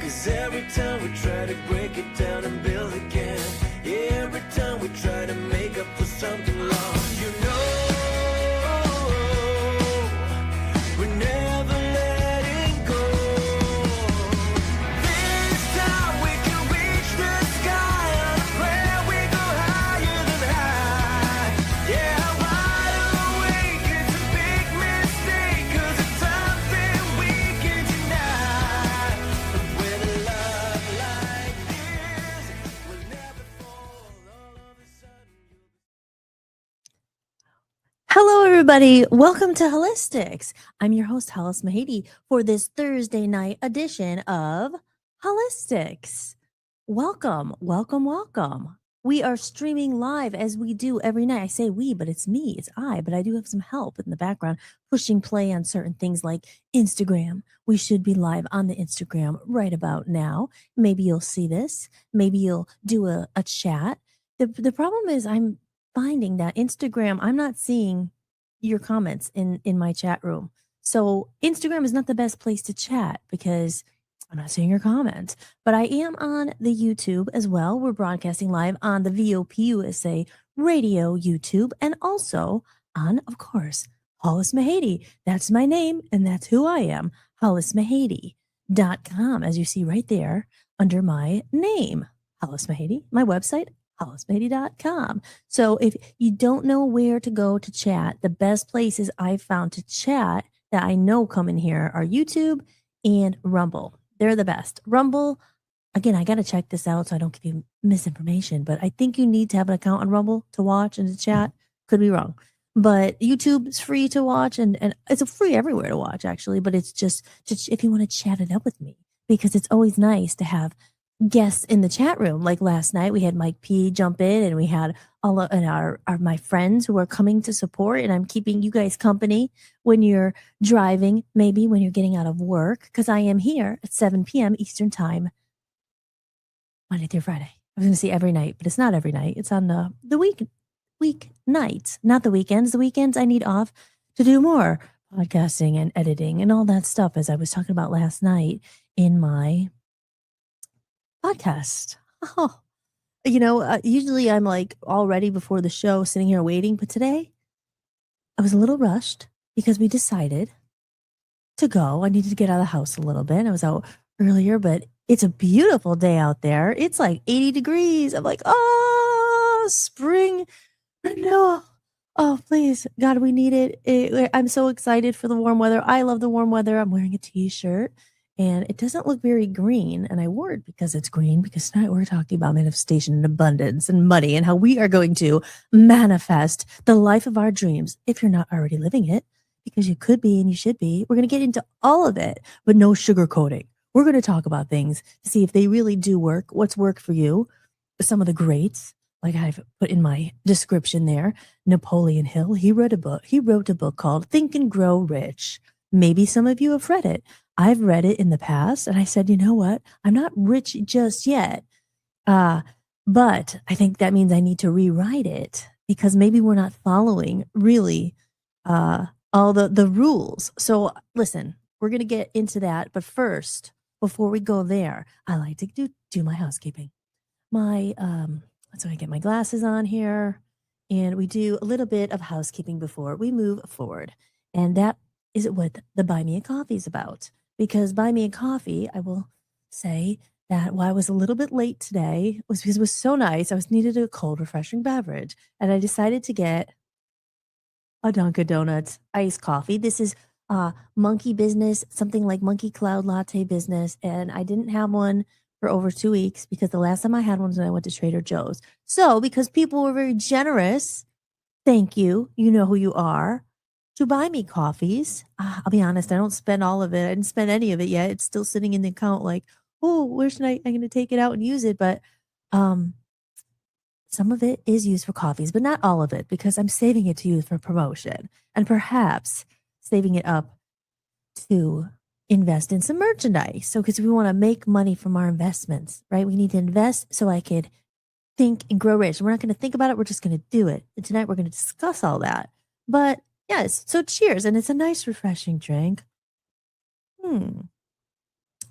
'Cause every time we try to break it down and build again, every time we try to make up for something lost, you know, we're never letting go. This time we can reach the sky on a prayer, we go higher than high. Yeah, wide awake, it's a big mistake, 'cause it's something we can deny. But with a love like this, we'll never fall. All of a sudden Hello, everybody. Welcome to Hollis-tics. I'm your host, Hollis-tics, for this Thursday night edition of Hollis-tics. Welcome, welcome, welcome. We are streaming live as we do every night. I say we, but it's me, it's I, but I do have some help in the background pushing play on certain things like Instagram. We should be live on the Instagram right about now. Maybe you'll see this. Maybe you'll do a chat. The problem is I'm finding that Instagram, I'm not seeing your comments in my chat room. So Instagram is not the best place to chat because I'm not seeing your comments. But I am on the YouTube as well. We're broadcasting live on the VOP USA radio YouTube and also on, of course, Hollis-tics. That's my name and that's who I am. Hollis-tics.com, as you see right there under my name. Hollis-tics, my website, Hollis-tics.com. So if you don't know where to go to chat, the best places I've found to chat that I know come in here are YouTube and Rumble. They're the best. Rumble, again, I got to check this out so I don't give you misinformation, but I think you need to have an account on Rumble to watch and to chat. Could be wrong. But YouTube is free to watch and it's free everywhere to watch, actually. But it's just if you want to chat it up with me, because it's always nice to have guests in the chat room. Like last night, we had Mike P jump in, and we had all of my friends who are coming to support. And I'm keeping you guys company when you're driving, maybe when you're getting out of work, because I am here at 7 p.m. Eastern Time, Monday through Friday. I was going to say every night, but it's not every night. It's on the week nights, not the weekends. The weekends I need off to do more podcasting and editing and all that stuff, as I was talking about last night in my podcast. Oh, usually I'm like all ready before the show, sitting here waiting. But today I was a little rushed because we decided to go. I needed to get out of the house a little bit. I was out earlier, but it's a beautiful day out there. It's like 80 degrees. I'm like, oh, spring. No. Oh, please. God, we need it. I'm so excited for the warm weather. I love the warm weather. I'm wearing a t-shirt. And it doesn't look very green. And I wore it because it's green, because tonight we're talking about manifestation and abundance and money and how we are going to manifest the life of our dreams if you're not already living it, because you could be and you should be. We're going to get into all of it, but no sugarcoating. We're going to talk about things to see if they really do work, what's worked for you. Some of the greats, like I've put in my description there, Napoleon Hill, he wrote a book called Think and Grow Rich. Maybe some of you have read it. I've read it in the past, and I said, you know what? I'm not rich just yet. But I think that means I need to rewrite it, because maybe we're not following really all the rules. So listen, we're going to get into that. But first, before we go there, I like to do my housekeeping. So I get my glasses on here, and we do a little bit of housekeeping before we move forward. And that is what the Buy Me a Coffee is about. Because Buy Me a Coffee, I will say that why I was a little bit late today was because it was so nice. I needed a cold, refreshing beverage. And I decided to get a Dunkin' Donuts iced coffee. This is Monkey Business, something like Monkey Cloud Latte Business. And I didn't have one for over 2 weeks, because the last time I had one was when I went to Trader Joe's. So because people were very generous, thank you, you know who you are, to buy me coffees. I'll be honest, I don't spend all of it. I didn't spend any of it yet. It's still sitting in the account like, oh, where should I'm going to take it out and use it. But some of it is used for coffees, but not all of it, because I'm saving it to use for promotion and perhaps saving it up to invest in some merchandise. So because we want to make money from our investments, right? We need to invest so I could think and grow rich. We're not going to think about it. We're just going to do it. And tonight we're going to discuss all that. But yes, so cheers. And it's a nice, refreshing drink.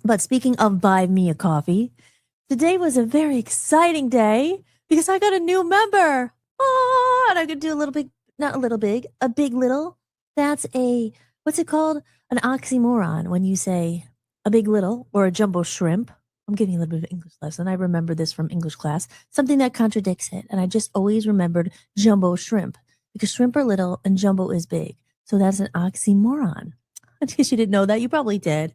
But speaking of buy me a coffee, today was a very exciting day because I got a new member. Oh, and I could do a little big, not a little big, a big little. That's a, what's it called? An oxymoron when you say a big little or a jumbo shrimp. I'm giving you a little bit of English lesson. I remember this from English class, something that contradicts it. And I just always remembered jumbo shrimp because shrimp are little and jumbo is big. So that's an oxymoron. In case you didn't know that, you probably did.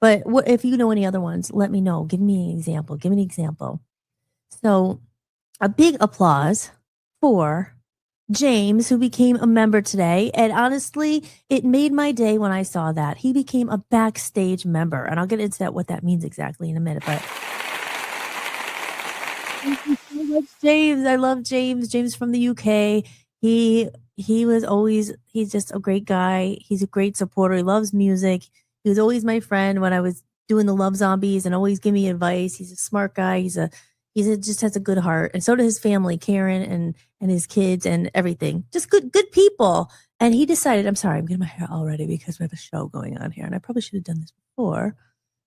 But if you know any other ones, let me know. Give me an example. Give me an example. So, a big applause for James, who became a member today. And honestly, it made my day when I saw that. He became a backstage member. And I'll get into that, what that means exactly in a minute. But thank you so much, James. I love James. James from the UK. He was always, he's just a great guy. He's a great supporter. He loves music. He was always my friend when I was doing the Love Zombies and always give me advice. He's a smart guy. Just has a good heart. And so did his family, Karen and his kids and everything. Just good people. And he decided, I'm sorry, I'm getting my hair all ready because we have a show going on here. And I probably should have done this before.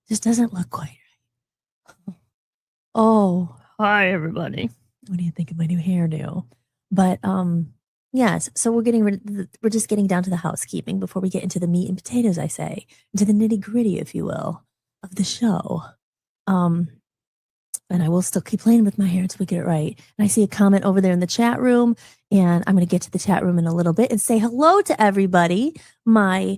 Just doesn't look quite right. Oh, hi everybody. What do you think of my new hairdo? But yes, so we're just getting down to the housekeeping before we get into the meat and potatoes, I say, into the nitty-gritty, if you will, of the show. And I will still keep playing with my hair until we get it right. And I see a comment over there in the chat room, and I'm going to get to the chat room in a little bit and say hello to everybody. My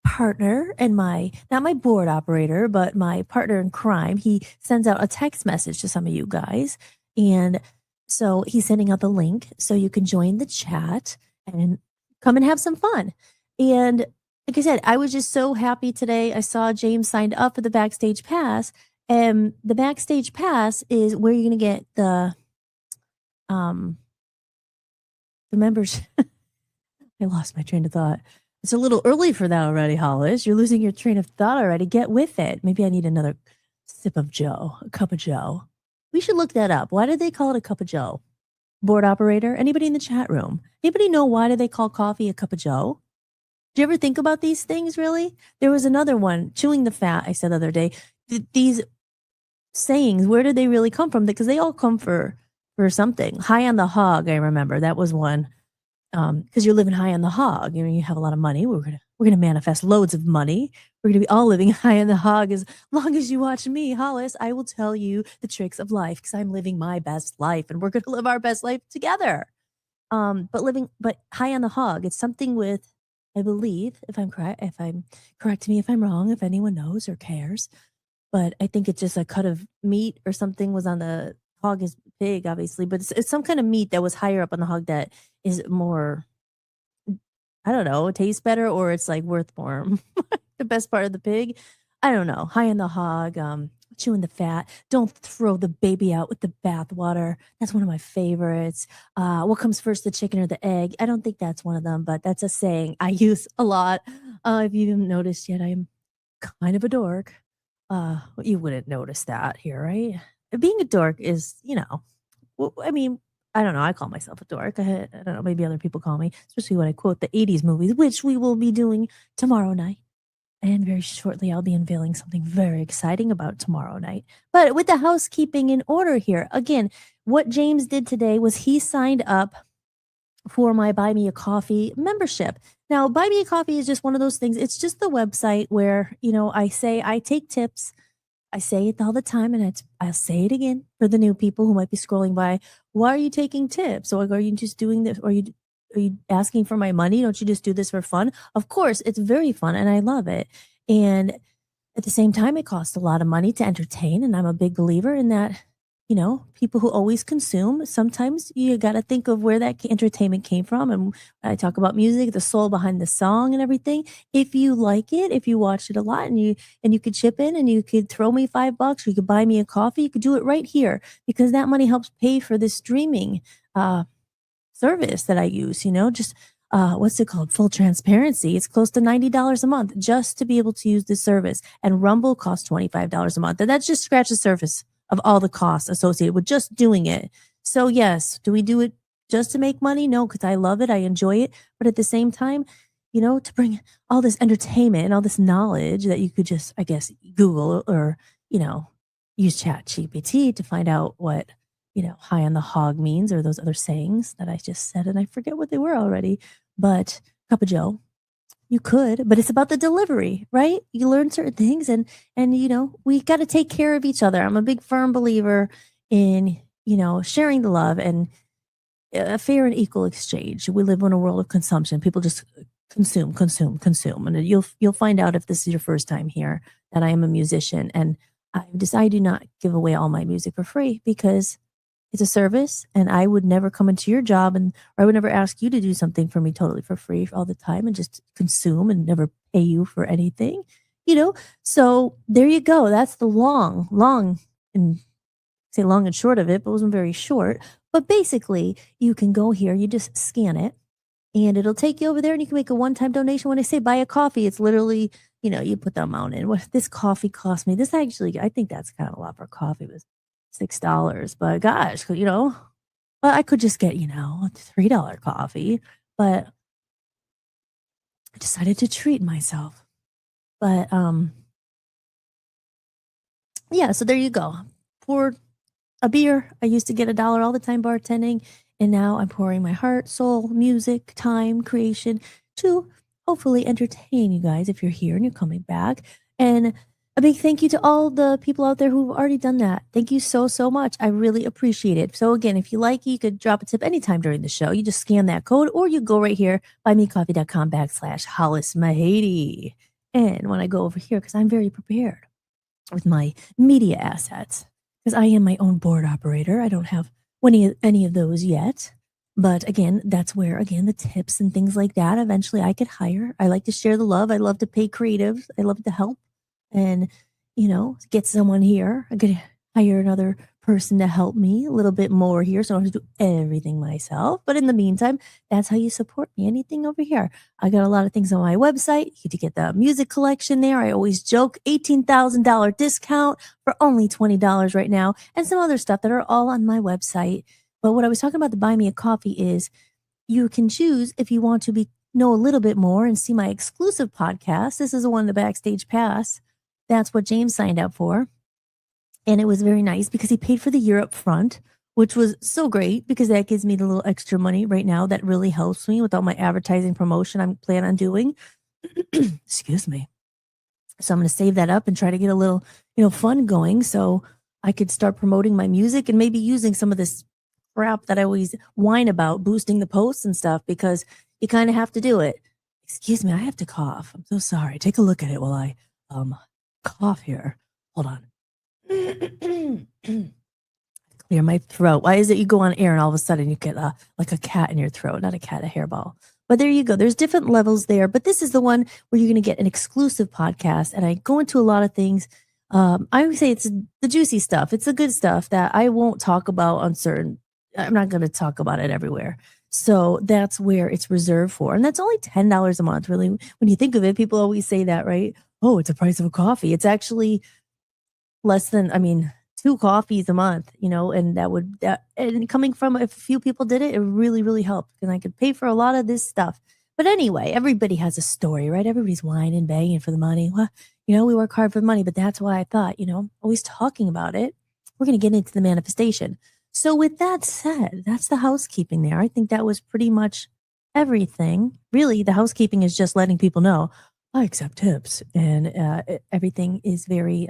partner and not my board operator, but my partner in crime, he sends out a text message to some of you guys. And so he's sending out the link so you can join the chat and come and have some fun. And like I said, I was just so happy today. I saw James signed up for the Backstage Pass. And the Backstage Pass is where you're going to get the members. I lost my train of thought. It's a little early for that already, Hollis. You're losing your train of thought already. Get with it. Maybe I need another sip of Joe, a cup of Joe. We should look that up. Why did they call it a cup of Joe? Board operator? Anybody in the chat room? Anybody know why do they call coffee a cup of Joe? Do you ever think about these things, really? There was another one, chewing the fat, I said the other day. These sayings, where did they really come from? Because they all come for something. High on the hog, I remember. That was one. Because you're living high on the hog. You have a lot of money. We're gonna manifest loads of money. We're gonna be all living high on the hog. As long as you watch me, Hollis, I will tell you the tricks of life because I'm living my best life, and we're gonna live our best life together. But high on the hog, it's something with, I believe, if I'm correct me if I'm wrong, if anyone knows or cares. But I think it's just a cut of meat or something was on the hog is pig, obviously, but it's some kind of meat that was higher up on the hog that is more, I don't know, tastes better or it's like worth more. The best part of the pig. I don't know. High on the hog, chewing the fat. Don't throw the baby out with the bathwater. That's one of my favorites. What comes first, the chicken or the egg? I don't think that's one of them, but that's a saying I use a lot. If you haven't noticed yet, I'm kind of a dork. You wouldn't notice that here, right? Being a dork is, I mean, I don't know. I call myself a dork. I don't know. Maybe other people call me, especially when I quote the 80s movies, which we will be doing tomorrow night. And very shortly, I'll be unveiling something very exciting about tomorrow night. But with the housekeeping in order here, again, what James did today was he signed up for my Buy Me a Coffee membership. Now, Buy Me a Coffee is just one of those things. It's just the website where, I say I take tips. I say it all the time, and I'll say it again for the new people who might be scrolling by. Why are you taking tips? Or are you just doing this? Or are you asking for my money? Don't you just do this for fun? Of course, it's very fun, and I love it. And at the same time, it costs a lot of money to entertain, and I'm a big believer in that. People who always consume, sometimes you got to think of where that entertainment came from. And I talk about music, the soul behind the song and everything. If you like it, if you watch it a lot and you could chip in and you could throw me $5, or you could buy me a coffee, you could do it right here because that money helps pay for this streaming service that I use, just what's it called? Full transparency. It's close to $90 a month just to be able to use this service. And Rumble costs $25 a month. And that's just scratch the surface of all the costs associated with just doing it. So yes, do we do it just to make money? No, because I love it. I enjoy it. But at the same time, to bring all this entertainment and all this knowledge that you could just, I guess, Google or, you know, use Chat GPT to find out what, high on the hog means or those other sayings that I just said. And I forget what they were already. But Cup of Joe, you could, but it's about the delivery, right? You learn certain things and we got to take care of each other. I'm a big firm believer in, sharing the love and a fair and equal exchange. We live in a world of consumption. People just consume, consume, consume. And you'll find out if this is your first time here that I am a musician and I've decided to not give away all my music for free because it's a service and I would never come into your job or I would never ask you to do something for me totally for free all the time and just consume and never pay you for anything, you know? So there you go. That's the long and say long and short of it, but it wasn't very short. But basically, you can go here, you just scan it, and it'll take you over there, and you can make a one-time donation. When I say buy a coffee, it's literally, you put the amount in. What this coffee cost me? This actually, I think that's kind of a lot for coffee. It was $6, but gosh, but I could just get a $3 coffee. But I decided to treat myself. But yeah. So there you go. Poured a beer. I used to get $1 all the time bartending, and now I'm pouring my heart, soul, music, time, creation to hopefully entertain you guys if you're here and you're coming back. And a big thank you to all the people out there who've already done that. Thank you so, so much. I really appreciate it. So again, if you like, you could drop a tip anytime during the show. You just scan that code or you go right here, buymecoffee.com/Hollis-tics. And when I go over here, because I'm very prepared with my media assets, because I am my own board operator. I don't have any of those yet. But again, that's where, again, the tips and things like that, eventually I could hire. I like to share the love. I love to pay creatives. I love to help and, get someone here. I could hire another person to help me a little bit more here. So I don't have to do everything myself. But in the meantime, that's how you support me. Anything over here. I got a lot of things on my website. You get the music collection there. I always joke $18,000 discount for only $20 right now. And some other stuff that are all on my website. But what I was talking about the buy me a coffee is you can choose if you want to know a little bit more and see my exclusive podcast. This is the one, the Backstage Pass. That's what James signed up for. And it was very nice because he paid for the year up front, which was so great because that gives me the little extra money right now. That really helps me with all my advertising promotion I'm planning on doing. Excuse me. So I'm going to save that up and try to get a little, fun going so I could start promoting my music and maybe using some of this crap that I always whine about, boosting the posts and stuff, because you kind of have to do it. Excuse me, I have to cough. I'm so sorry. Take a look at it while I cough here. Hold on. Clear my throat. Why is it you go on air and all of a sudden you get like a cat in your throat? Not a cat, a hairball. But there you go. There's different levels there. But this is the one where you're going to get an exclusive podcast. And I go into a lot of things. I would say it's the juicy stuff. It's the good stuff that I won't talk about on certain. I'm not going to talk about it everywhere. So that's where it's reserved for. And that's only $10 a month, really. When you think of it, people always say that, right? Oh, it's the price of a coffee. It's actually less than, 2 coffees a month, and and coming from a few people did it, it really, really helped. And I could pay for a lot of this stuff. But anyway, everybody has a story, right? Everybody's whining, begging for the money. Well, we work hard for the money, but that's why I thought, always talking about it, we're going to get into the manifestation. So with that said, that's the housekeeping there. I think that was pretty much everything. Really, the housekeeping is just letting people know I accept tips and everything is very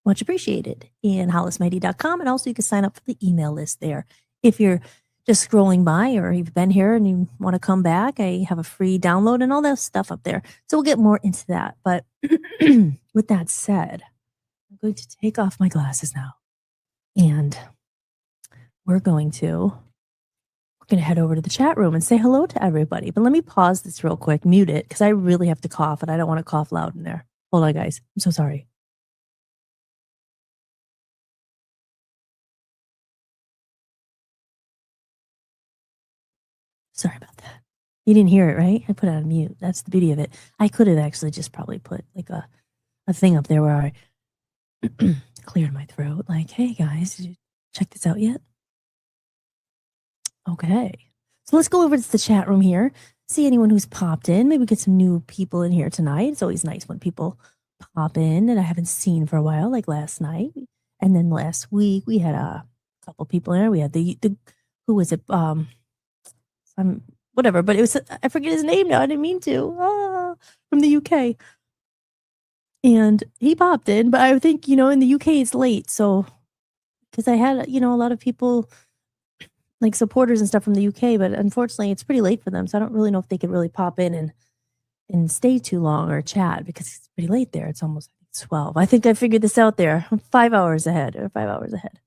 much appreciated in hollismighty.com. And also you can sign up for the email list there. If you're just scrolling by or you've been here and you want to come back, I have a free download and all that stuff up there. So we'll get more into that. But with that said, I'm going to take off my glasses now. And we're going to head over to the chat room and say hello to everybody. But let me pause this real quick, mute it, because I really have to cough and I don't want to cough loud in there. Hold on, guys. I'm so sorry. Sorry about that. You didn't hear it, right? I put it on mute. That's the beauty of it. I could have actually just probably put like a thing up there where I cleared my throat. Like, hey guys, did you check this out yet? Okay. So let's go over to the chat room here. see anyone who's popped in. Maybe get some new people in here tonight. It's always nice when people pop in that I haven't seen for a while, like last night. And then last week we had a couple people in there. We had the who was it? Some whatever, but it was I forget his name now. I didn't mean to. From the UK. And he popped in, but I think, in the UK it's late. So because I had, a lot of people like supporters and stuff from the UK, but unfortunately it's pretty late for them. So I don't really know if they could really pop in and stay too long or chat because it's pretty late there. It's almost 12. I think I figured this out there. I'm 5 hours ahead or 5 hours ahead.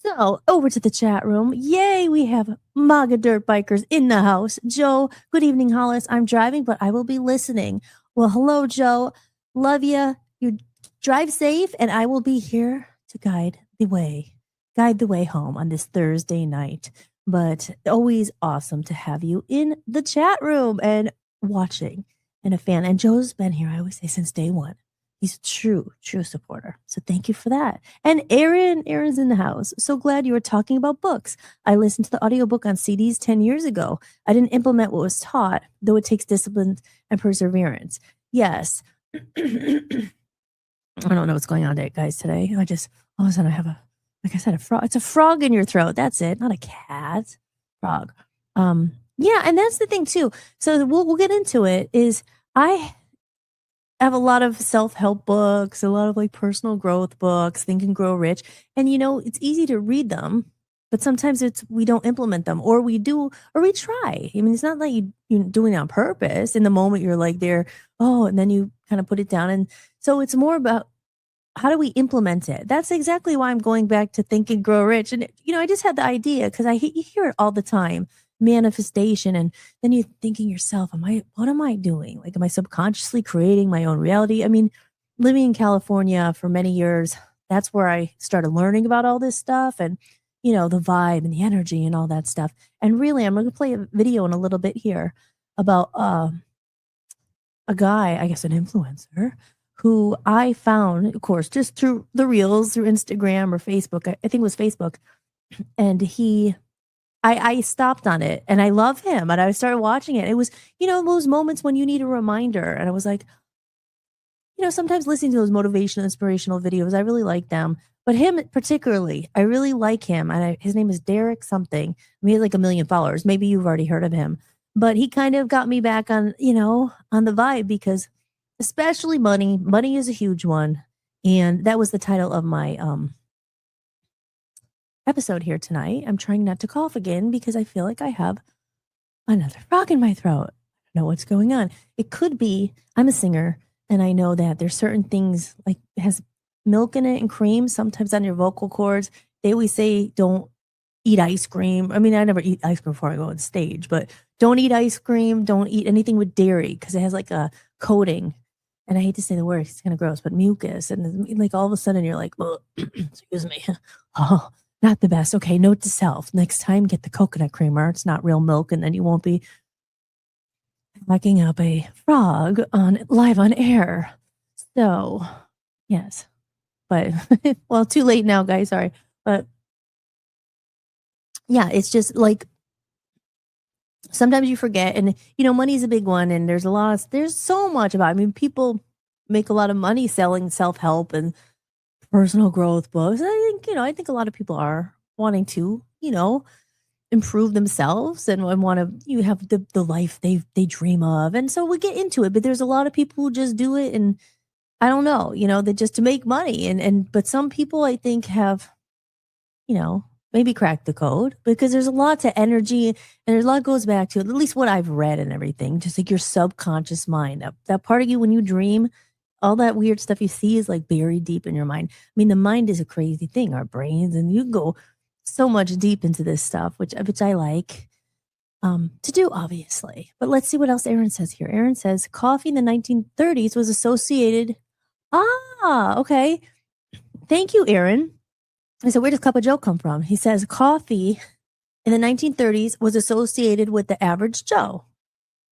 So over to the chat room. Yay, we have MAGA dirt bikers in the house. Joe, good evening, Hollis. I'm driving, but I will be listening. Well, hello, Joe. Love you. You drive safe, and I will be here to guide the way home on this Thursday night. But always awesome to have you in the chat room and watching and a fan. And Joe's been here, I always say, since day one. He's a true supporter. So thank you for that. And Aaron's in the house. So glad you were talking about books. I listened to the audiobook on CDs 10 years ago. I didn't implement what was taught, though it takes discipline and perseverance. Yes. I don't know what's going on today, guys, today. All of a sudden I have a frog. It's a frog in your throat. That's it. Not a cat. Frog. Yeah, and that's the thing too. So we'll get into it is I have a lot of self-help books, a lot of like personal growth books, Think and Grow Rich. And it's easy to read them, but sometimes we don't implement them or we do, or we try. I mean, it's not like you're doing it on purpose. In the moment you're like there, and then you kind of put it down. And so it's more about how do we implement it? That's exactly why I'm going back to Think and Grow Rich. And, I just had the idea because you hear it all the time. Manifestation, and then you're thinking yourself, what am I doing? Like, am I subconsciously creating my own reality? I mean, living in California for many years, that's where I started learning about all this stuff and the vibe and the energy and all that stuff. And really, I'm going to play a video in a little bit here about a guy, I guess an influencer, who I found, of course, just through the reels, through Instagram or Facebook. I think it was Facebook. And I stopped on it and I love him and I started watching it. It was, those moments when you need a reminder. And I was like, sometimes listening to those motivational, inspirational videos, I really like them. But him particularly, I really like him. And his name is Derek something. He has like 1 million followers. Maybe you've already heard of him. But he kind of got me back on, on the vibe because especially money. Money is a huge one. And that was the title of my episode here tonight. I'm trying not to cough again because I feel like I have another frog in my throat. I don't know what's going on. It could be I'm a singer and I know that there's certain things like it has milk in it and cream sometimes on your vocal cords. They always say don't eat ice cream. I mean, I never eat ice cream before I go on stage, but don't eat ice cream. Don't eat anything with dairy because it has like a coating. And I hate to say the word, it's kind of gross, but mucus. And like all of a sudden you're like, oh, excuse me. Oh, not the best. Okay, note to self. Next time, get the coconut creamer. It's not real milk, and then you won't be packing up a frog live on air. So, yes. But, well, too late now, guys. Sorry. But, yeah, it's just like sometimes you forget. And, money's a big one. And there's so much about it. I mean, people make a lot of money selling self-help and personal growth books. I think a lot of people are wanting to, improve themselves and want to have the life they dream of. And so we get into it, but there's a lot of people who just do it. And I don't know, they just to make money. But some people I think have, maybe cracked the code because there's a lot to energy and there's a lot goes back to at least what I've read and everything, just like your subconscious mind, that part of you when you dream. All that weird stuff you see is like buried deep in your mind. I mean, the mind is a crazy thing, our brains, and you go so much deep into this stuff, which I like to do, obviously. But let's see what else Aaron says here. Aaron says coffee in the 1930s was associated. Okay. Thank you, Aaron. I said, where does Cup of Joe come from? He says coffee in the 1930s was associated with the average Joe.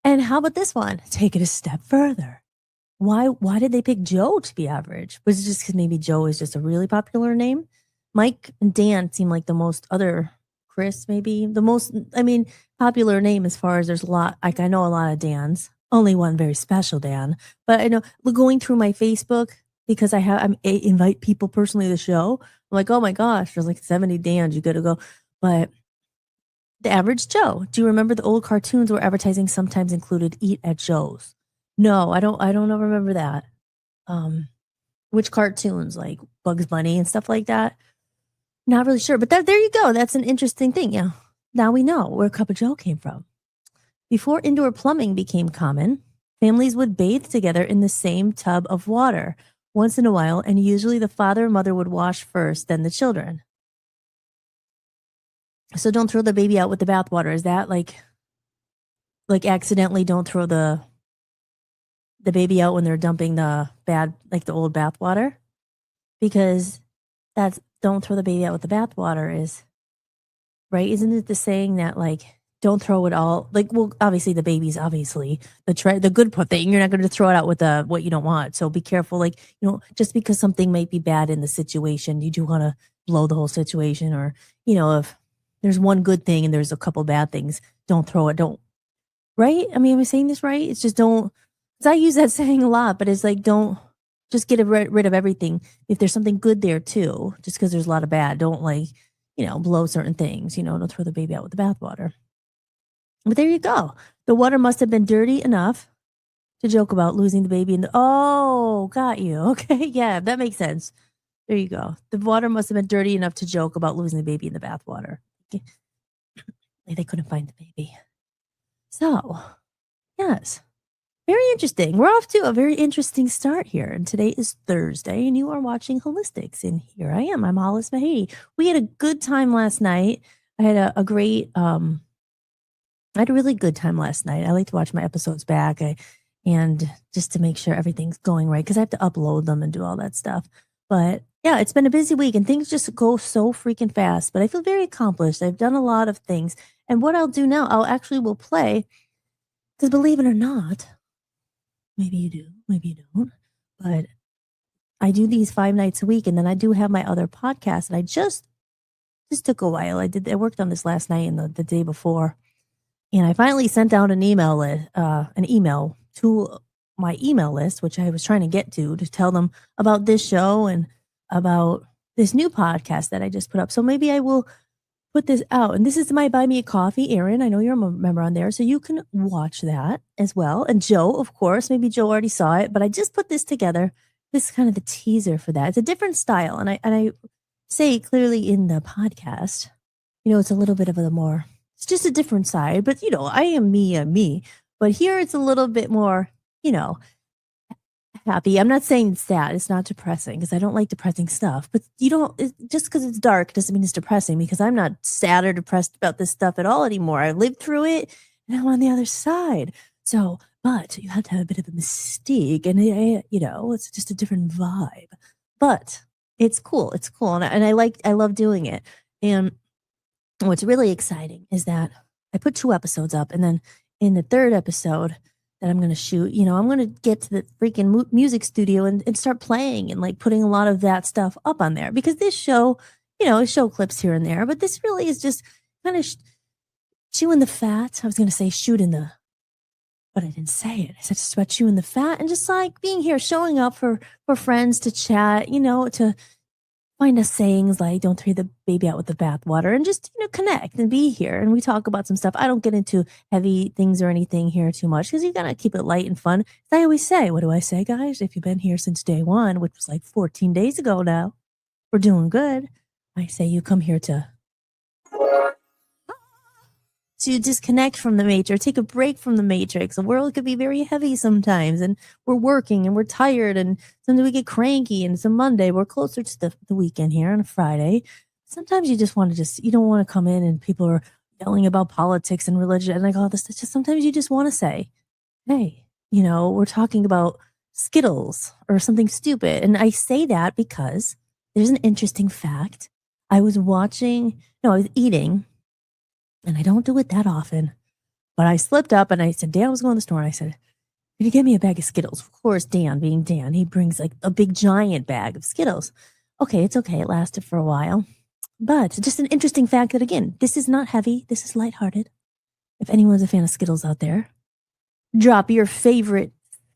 And how about this one? Take it a step further. Why did they pick Joe to be average? Was it just because maybe Joe is just a really popular name? Mike and Dan seem like the most other Chris, maybe the most, popular name as far as there's a lot, like I know a lot of Dans, only one very special Dan, but I know going through my Facebook because I invite people personally to the show. I'm like, oh my gosh, there's like 70 Dans, you got to go. But the average Joe, do you remember the old cartoons where advertising sometimes included eat at Joe's? No, I don't remember that. Um, which cartoons like Bugs Bunny and stuff like that? Not really sure, but there you go. That's an interesting thing. Yeah. Now we know where Cup of Joe came from. Before indoor plumbing became common, families would bathe together in the same tub of water once in a while, and usually the father and mother would wash first, then the children. So don't throw the baby out with the bathwater. Is that like accidentally don't throw the baby out when they're dumping the bad, like the old bathwater? Because that's don't throw the baby out with the bathwater is right. Isn't it the saying that like don't throw it all like well obviously the baby's obviously the good thing. You're not going to throw it out with the what you don't want. So be careful. Like just because something might be bad in the situation, you do want to blow the whole situation. Or if there's one good thing and there's a couple bad things, don't throw it. Don't right. I mean, am I saying this right? It's just don't. Because I use that saying a lot, but it's like don't just get rid of everything. If there's something good there too, just because there's a lot of bad, don't blow certain things. Don't throw the baby out with the bathwater. But there you go. The water must have been dirty enough to joke about losing the baby in the. Oh, got you. Okay, yeah, that makes sense. There you go. The water must have been dirty enough to joke about losing the baby in the bathwater. They couldn't find the baby. So, yes. Very interesting. We're off to a very interesting start here. And today is Thursday, and you are watching Hollis-tics. And here I am. I'm Hollis-tics. We had a good time last night. I had a great, I had a really good time last night. I like to watch my episodes back and just to make sure everything's going right because I have to upload them and do all that stuff. But yeah, it's been a busy week and things just go so freaking fast. But I feel very accomplished. I've done a lot of things. And what I'll do now, will play because believe it or not, maybe you do, maybe you don't. But I do these 5 nights a week, and then I do have my other podcast. And I just took a while. I worked on this last night and the day before, and I finally sent out an email to my email list, which I was trying to get to tell them about this show and about this new podcast that I just put up. So maybe I will put this out. And this is my Buy Me a Coffee, Erin. I know you're a member on there, so you can watch that as well. And Joe, of course, maybe Joe already saw it, but I just put this together. This is kind of the teaser for that. It's a different style. And I say clearly in the podcast, it's a little bit of it's just a different side, but I am me. But here it's a little bit more, happy. I'm not saying it's sad. It's not depressing because I don't like depressing stuff. But just because it's dark doesn't mean it's depressing because I'm not sad or depressed about this stuff at all anymore. I lived through it and I'm on the other side. So, but you have to have a bit of a mystique and, it's just a different vibe. But it's cool. It's cool. And I love doing it. And what's really exciting is that I put 2 episodes up and then in the 3rd episode, that I'm going to shoot, I'm going to get to the freaking music studio and start playing and like putting a lot of that stuff up on there because this show, show clips here and there, but this really is just kind of chewing the fat. I was going to say but I didn't say it. I said just about chewing the fat and just like being here, showing up for friends to chat, to find us sayings like don't throw the baby out with the bathwater and just connect and be here and we talk about some stuff. I don't get into heavy things or anything here too much because you gotta keep it light and fun. As I always say, what do I say, guys? If you've been here since day 1, which was like 14 days ago now, we're doing good. I say you come here to disconnect from the matrix, take a break from the matrix. The world could be very heavy sometimes, and we're working and we're tired, and sometimes we get cranky. And it's a Monday. We're closer to the weekend here on a Friday. Sometimes you just want to you don't want to come in and people are yelling about politics and religion and like all this. It's just sometimes you just want to say, hey, we're talking about Skittles or something stupid. And I say that because there's an interesting fact. I was eating. And I don't do it that often, but I slipped up and I said, Dan was going to the store and I said, can you get me a bag of Skittles? Of course, Dan, being Dan, he brings like a big giant bag of Skittles. Okay, it's okay. It lasted for a while. But just an interesting fact that, again, this is not heavy. This is lighthearted. If anyone's a fan of Skittles out there, drop your favorite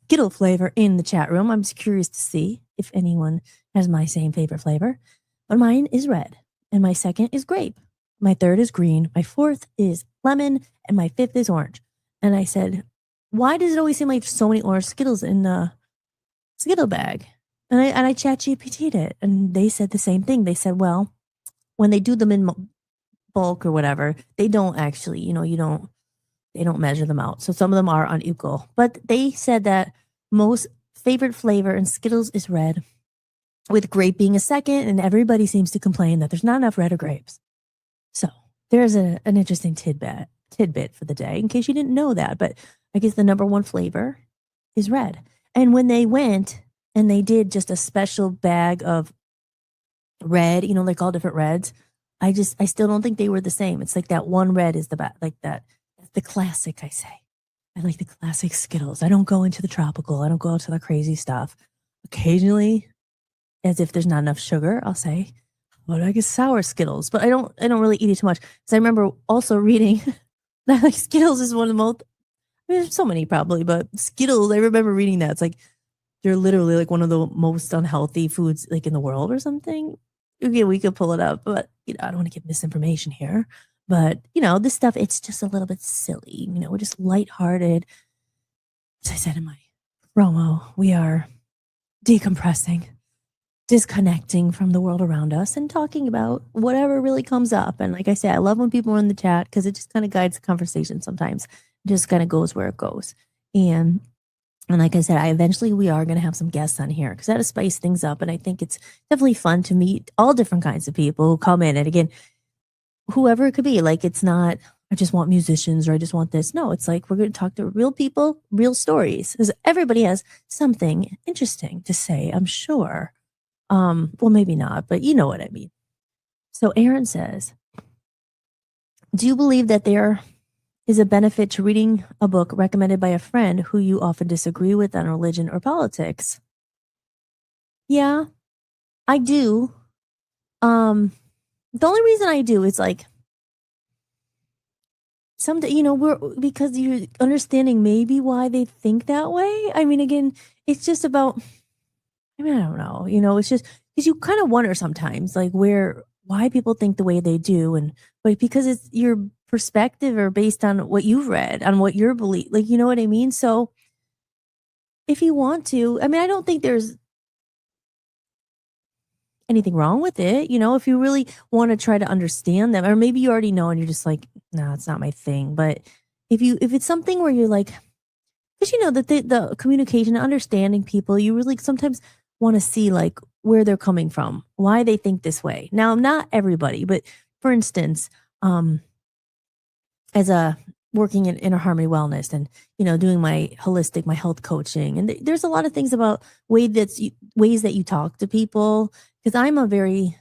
Skittle flavor in the chat room. I'm just curious to see if anyone has my same favorite flavor. But mine is red, and my second is grape. My third is green. My fourth is lemon, and my fifth is orange. And I said, why does it always seem like there's so many orange Skittles in the Skittle bag? And I chat GPT'd it, and they said the same thing. They said, well, when they do them in bulk or whatever, they don't actually, they don't measure them out. So some of them are unequal. But they said that most favorite flavor in Skittles is red, with grape being a second, and everybody seems to complain that there's not enough red or grapes. So there's an interesting tidbit for the day, in case you didn't know that. But I guess the number one flavor is red. And when they went and they did just a special bag of red, like all different reds, I still don't think they were the same. It's like that one red is like that. That's the classic, I say. I like the classic Skittles. I don't go into the tropical. I don't go into the crazy stuff. Occasionally, as if there's not enough sugar, I'll say, well, I guess sour Skittles, but I don't really eat it too much. Because I remember also reading that like Skittles is one of the most, there's so many probably, but Skittles, I remember reading that. It's like they're literally like one of the most unhealthy foods like in the world or something. Okay, we could pull it up, but I don't want to give misinformation here. But this stuff, it's just a little bit silly. We're just lighthearted. As I said in my promo, we are decompressing, disconnecting from the world around us, and talking about whatever really comes up. And like I say, I love when people are in the chat because it just kind of guides the conversation sometimes. It just kind of goes where it goes. And like I said, we are going to have some guests on here because that'll spice things up. And I think it's definitely fun to meet all different kinds of people who come in. And again, whoever it could be, like, it's not, I just want musicians or I just want this. No, it's like, we're going to talk to real people, real stories, because everybody has something interesting to say, I'm sure. Well, maybe not, but you know what I mean. So Aaron says, do you believe that there is a benefit to reading a book recommended by a friend who you often disagree with on religion or politics? Yeah, I do. The only reason I do is like someday, because you're understanding maybe why they think that way. I mean, again, it's just about, I don't know, it's just because you kind of wonder sometimes like why people think the way they do. But because it's your perspective or based on what you've read, on what your belief, like, you know what I mean? So if you want to, I don't think there's anything wrong with it. If you really want to try to understand them, or maybe you already know and you're just like, no, it's not my thing. But if it's something where you're like, because that the communication, understanding people, you really sometimes want to see like where they're coming from, why they think this way. Now, not everybody, but for instance, as a working in inner harmony wellness and doing my my health coaching, and there's a lot of things about ways that you talk to people, because I'm a very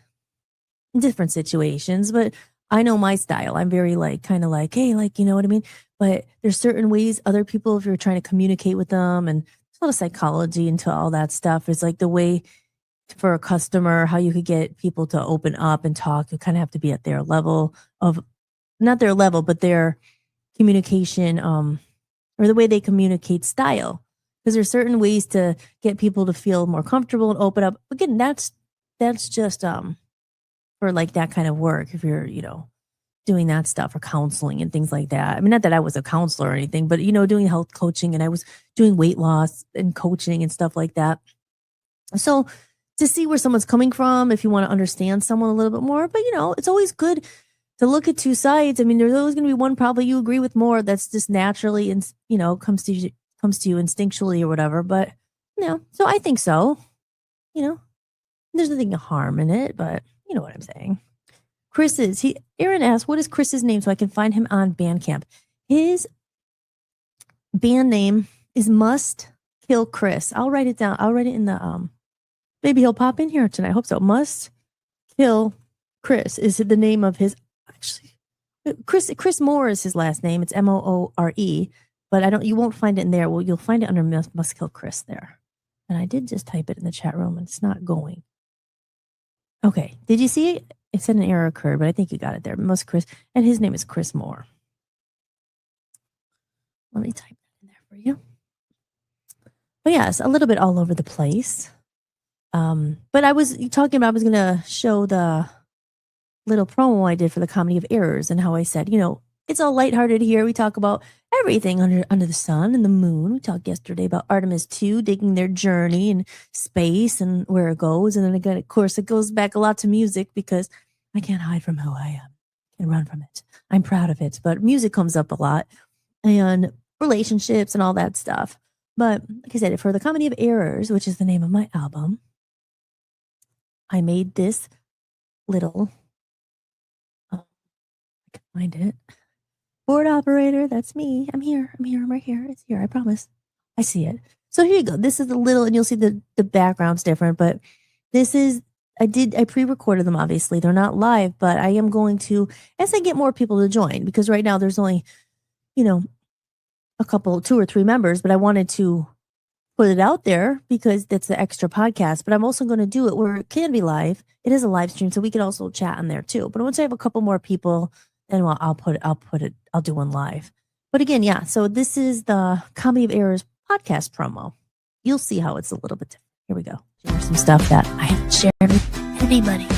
different situations, but I know my style. I'm very like kind of like, hey, like, you know what I mean? But there's certain ways other people, if you're trying to communicate with them, and there's a lot of psychology into all that stuff. It's like the way for a customer, how you could get people to open up and talk. You kind of have to be at their level of, not their level, but their communication, or the way they communicate style. Because there's certain ways to get people to feel more comfortable and open up. Again, that's just for like that kind of work. If you're, doing that stuff, or counseling and things like that. Not that I was a counselor or anything, but doing health coaching, and I was doing weight loss and coaching and stuff like that. So to see where someone's coming from, if you want to understand someone a little bit more, but it's always good to look at two sides. There's always going to be one probably you agree with more, that's just naturally, and comes to you instinctually or whatever. But so I think so. There's nothing to harm in it, but you know what I'm saying. Aaron asked, what is Chris's name so I can find him on Bandcamp? His band name is Must Kill Chris. I'll write it down. I'll write it in the maybe he'll pop in here tonight. I hope so. Must Kill Chris is the name of his, actually, Chris Moore is his last name. It's Moore, but you won't find it in there. Well, you'll find it under Must Kill Chris there. And I did just type it in the chat room and it's not going. Okay. Did you see it? it said an error occurred, but I think you got it there. Most Chris, and his name is Chris Moore. Let me type that in there for you. But yes, a little bit all over the place. But I was talking about I was gonna show the little promo I did for the Comedy of Errors and how I said, it's all lighthearted here. We talk about everything under the sun and the moon. We talked yesterday about Artemis 2 digging their journey in space and where it goes. And then again, of course, it goes back a lot to music because I can't hide from who I am and run from it. I'm proud of it, but music comes up a lot and relationships and all that stuff. But like I said, for the Comedy of Errors, which is the name of my album, I made this little, I can find it. Board operator, that's me. I'm here. I'm right here. It's here. I promise. I see it. So here you go. This is the little, and you'll see the background's different, but this is, I pre-recorded them, obviously. They're not live, but I am going to, as I get more people to join, because right now there's only, a couple, 2 or 3 members, but I wanted to put it out there because that's the extra podcast. But I'm also going to do it where it can be live. It is a live stream, so we can also chat on there too. But once I have a couple more people, then I'll do one live. But again, yeah. So this is the Comedy of Errors podcast promo. You'll see how it's a little bit different. Here we go. Share some stuff that I haven't shared with anybody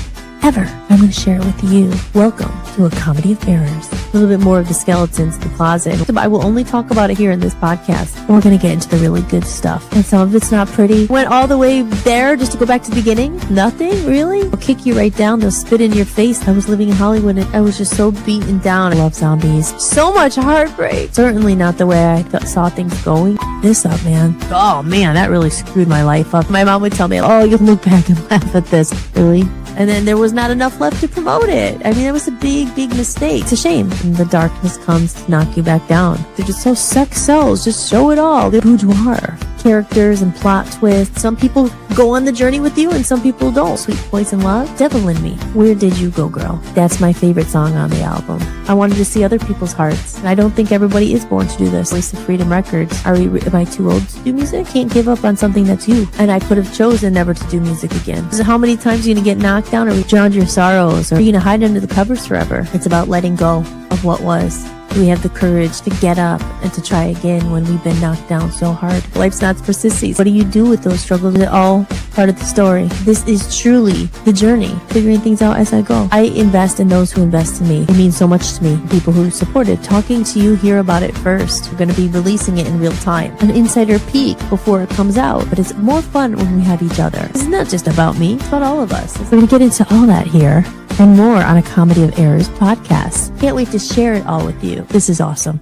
ever. I'm going to share it with you. Welcome to a Comedy of Errors. A little bit more of the skeletons, the closet. I will only talk about it here in this podcast. We're going to get into the really good stuff. And some of it's not pretty. Went all the way there just to go back to the beginning. Nothing, really? They'll kick you right down. They'll spit in your face. I was living in Hollywood and I was just so beaten down. I love zombies. So much heartbreak. Certainly not the way I saw things going. This up, man. Oh, man, that really screwed my life up. My mom would tell me, oh, you'll look back and laugh at this. Really? And then there was not enough left to promote it. I mean, that was a big, big mistake. It's a shame. And the darkness comes to knock you back down. They're just so sex sells. Just show it all. The boudoir. Characters and plot twists. Some people go on the journey with you and some people don't. Sweet Poison Love. Devil in Me. Where Did You Go, Girl? That's my favorite song on the album. I wanted to see other people's hearts. And I don't think everybody is born to do this. At least the Freedom Records. Am I too old to do music? Can't give up on something that's you. And I could have chosen never to do music again. So how many times are you going to get knocked down or drown your sorrows? Or are you going to hide under the covers forever? It's about letting go of what was. We have the courage to get up and to try again when we've been knocked down so hard. Life's not for sissies. What do you do with those struggles? They're all part of the story. This is truly the journey, figuring things out as I go. I invest in those who invest in me. It means so much to me. People who support it. Talking to you here about it first. We're going to be releasing it in real time. An insider peek before it comes out. But it's more fun when we have each other. It's not just about me. It's about all of us. We're going to get into all that here and more on a Comedy of Errors podcast. Can't wait to share it all with you. This is awesome.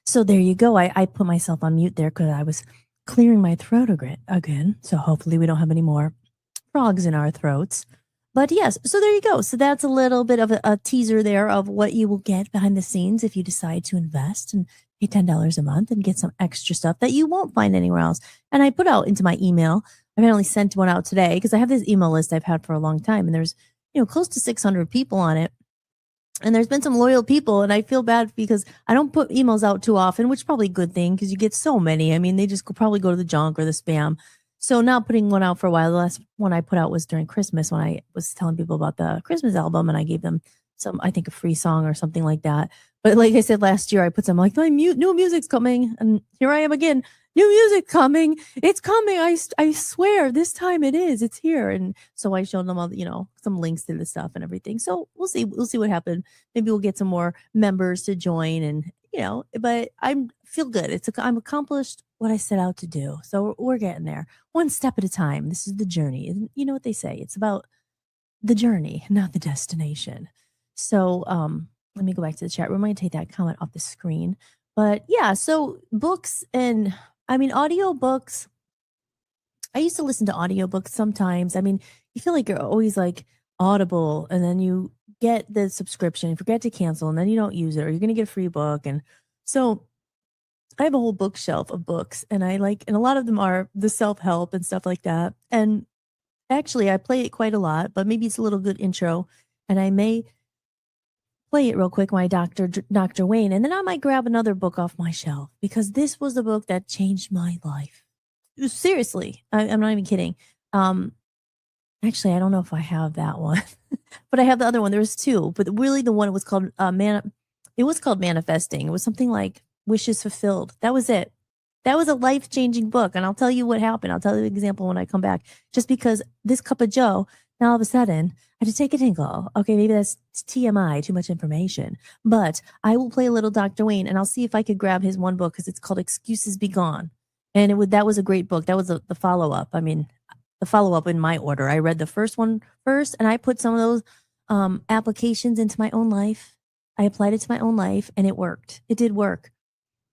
So there you go. I put myself on mute there because I was clearing my throat again. So hopefully we don't have any more frogs in our throats. But yes, so there you go. So that's a little bit of a teaser there of what you will get behind the scenes if you decide to invest and pay $10 a month and get some extra stuff that you won't find anywhere else. And I put out into my email. I've only sent one out today because I have this email list I've had for a long time, and there's close to 600 people on it. And there's been some loyal people, and I feel bad because I don't put emails out too often, which is probably a good thing because you get so many. I mean, they just probably go to the junk or the spam. So now putting one out for a while. The last one I put out was during Christmas when I was telling people about the Christmas album, and I gave them I think a free song or something like that. But like I said last year, I put some like my new music's coming, and here I am again. New music coming. It's coming. I swear this time it is. It's here. And so I showed them all, some links to the stuff and everything. So we'll see. We'll see what happens. Maybe we'll get some more members to join and, but I feel good. I'm accomplished what I set out to do. So we're getting there one step at a time. This is the journey. And you know what they say? It's about the journey, not the destination. So, Let me go back to the chat room. I'm going to take that comment off the screen. But yeah, so books and I mean, audiobooks. I used to listen to audiobooks sometimes. I mean, you feel like you're always like Audible and then you get the subscription, forget to cancel, and then you don't use it, or you're going to get a free book. And so I have a whole bookshelf of books, and and a lot of them are the self help and stuff like that. And actually, I play it quite a lot, but maybe it's a little good intro. And I may play it real quick, my Dr. Wayne, and then I might grab another book off my shelf because this was the book that changed my life. Seriously, I'm not even kidding. Um, Actually, I don't know if I have that one, but I have the other one. There was two, but really the one was called Man. It was called Manifesting. It was something like Wishes Fulfilled. That was it. That was a life changing book, and I'll tell you what happened. I'll tell you the example when I come back. Just because this cup of Joe, now all of a sudden I had to take a tinkle. Okay, maybe that's TMI, too much information. But I will play a little Dr. Wayne, and I'll see if I could grab his one book because it's called Excuses Be Gone, and that was a great book. That was the follow up. I mean, the follow up in my order. I read the first one first, and I put some of those applications into my own life. I applied it to my own life, and it worked. It did work.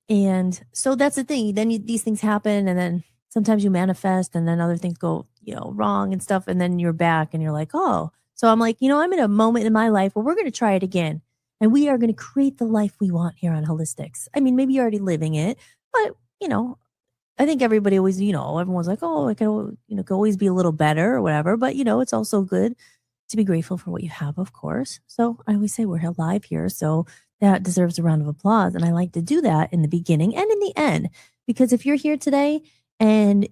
And so that's the thing. Then these things happen, and then sometimes you manifest, and then other things go, wrong and stuff, and then you're back, and you're like, oh. So I'm like, I'm in a moment in my life where we're going to try it again, and we are going to create the life we want here on Hollis-tics. I mean, maybe you're already living it, but I think everybody always, everyone's like, oh, I could, could always be a little better or whatever. But, it's also good to be grateful for what you have, of course. So I always say we're alive here. So that deserves a round of applause. And I like to do that in the beginning and in the end, because if you're here today, and